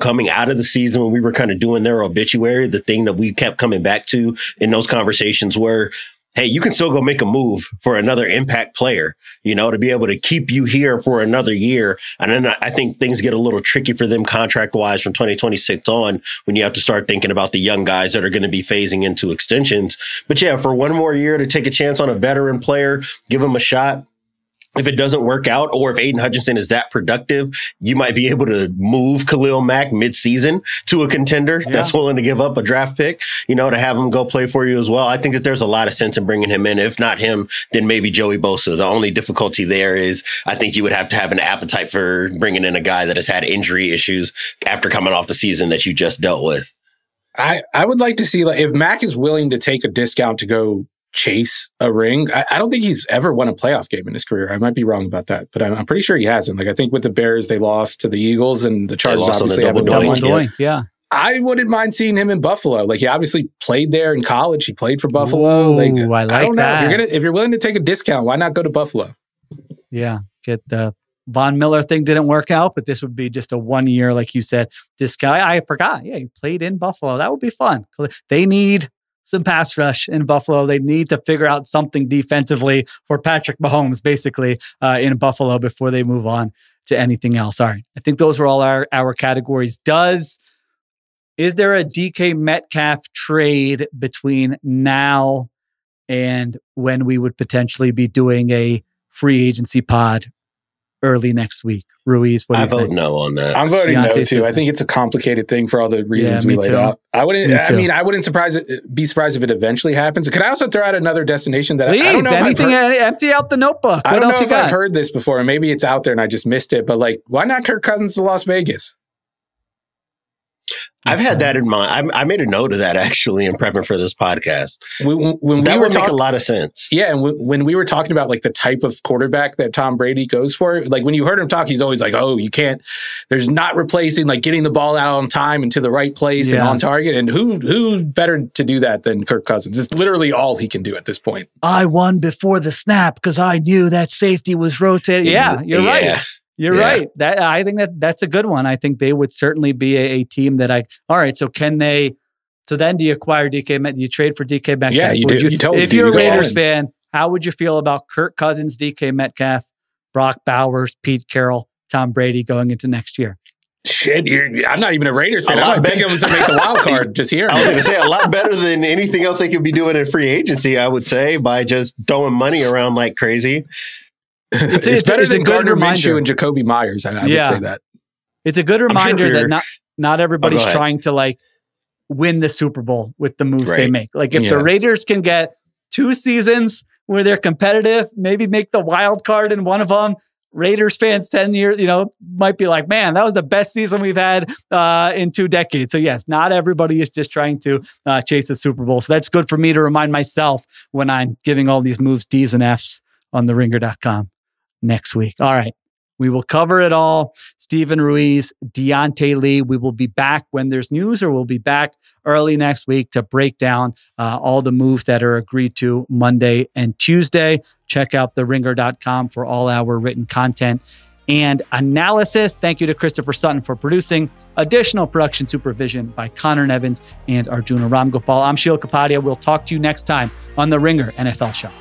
Coming out of the season when we were kind of doing their obituary, the thing that we kept coming back to in those conversations were, hey, you can still go make a move for another impact player, to be able to keep you here for another year. And then I think things get a little tricky for them contract wise from 2026 on when you have to start thinking about the young guys that are going to be phasing into extensions. But yeah, for one more year to take a chance on a veteran player, give him a shot. If it doesn't work out, or if Aiden Hutchinson is that productive, you might be able to move Khalil Mack mid-season to a contender that's willing to give up a draft pick, to have him go play for you as well. I think that there's a lot of sense in bringing him in. If not him, then maybe Joey Bosa. The only difficulty there is I think you would have to have an appetite for bringing in a guy that has had injury issues after coming off the season that you just dealt with. I would like to see, if Mack is willing to take a discount to go chase a ring. I don't think he's ever won a playoff game in his career. I might be wrong about that, but I'm pretty sure he hasn't. I think with the Bears, they lost to the Eagles, and the Chargers obviously have a double doink. Yeah. I wouldn't mind seeing him in Buffalo. He obviously played there in college. He played for Buffalo. Ooh, I don't know. That. If you're willing to take a discount, why not go to Buffalo? Yeah. Get the Von Miller thing didn't work out, but this would be just a 1 year, like you said. This guy, I forgot. Yeah, he played in Buffalo. That would be fun. They need some pass rush in Buffalo. They need to figure out something defensively for Patrick Mahomes, basically, in Buffalo before they move on to anything else. All right. I think those were all our categories. Is there a DK Metcalf trade between now and when we would potentially be doing a free agency pod early next week? Ruiz, what do you think? I vote no on that. I'm voting no too. I think it's a complicated thing for all the reasons we laid out. I wouldn't be surprised if it eventually happens. Could I also throw out another destination that Please, I don't know empty out the notebook. I don't know if I've heard this before, and maybe it's out there and I just missed it, but why not Kirk Cousins to Las Vegas? I've had that in mind. I made a note of that actually in prepping for this podcast. That would make a lot of sense. Yeah, and when we were talking about the type of quarterback that Tom Brady goes for, when you heard him talk, he's always like, "Oh, you can't." There's not replacing getting the ball out on time and to the right place and on target. And who better to do that than Kirk Cousins? It's literally all he can do at this point. I won before the snap because I knew that safety was rotating. Yeah, you're right. You're right. I think that's a good one. I think they would certainly be a team that all right, so can they, so then do you acquire DK Metcalf? Do you trade for DK Metcalf? Yeah, you do. If you're a Raiders fan, How would you feel about Kirk Cousins, DK Metcalf, Brock Bowers, Pete Carroll, Tom Brady going into next year? Shit, I'm not even a Raiders fan. I'm picking them to make the wild card just here. I was going to say a lot better than anything else they could be doing in free agency, I would say, by just throwing money around like crazy. It's better than Gardner Minshew and Jacoby Myers. I would say that. It's a good reminder that not everybody's trying to like win the Super Bowl with the moves they make. Like if the Raiders can get 2 seasons where they're competitive, maybe make the wild card in one of them, Raiders fans 10 years, might be like, man, that was the best season we've had in 2 decades. So yes, not everybody is just trying to chase a Super Bowl. So that's good for me to remind myself when I'm giving all these moves D's and F's on theringer.com next week. All right. We will cover it all. Steven Ruiz, Diante Lee. We will be back when there's news, or we'll be back early next week to break down all the moves that are agreed to Monday and Tuesday. Check out theringer.com for all our written content and analysis. Thank you to Christopher Sutton for producing. Additional production supervision by Conor Nevins and Arjuna Ramgopal. I'm Sheil Kapadia. We'll talk to you next time on The Ringer NFL Show.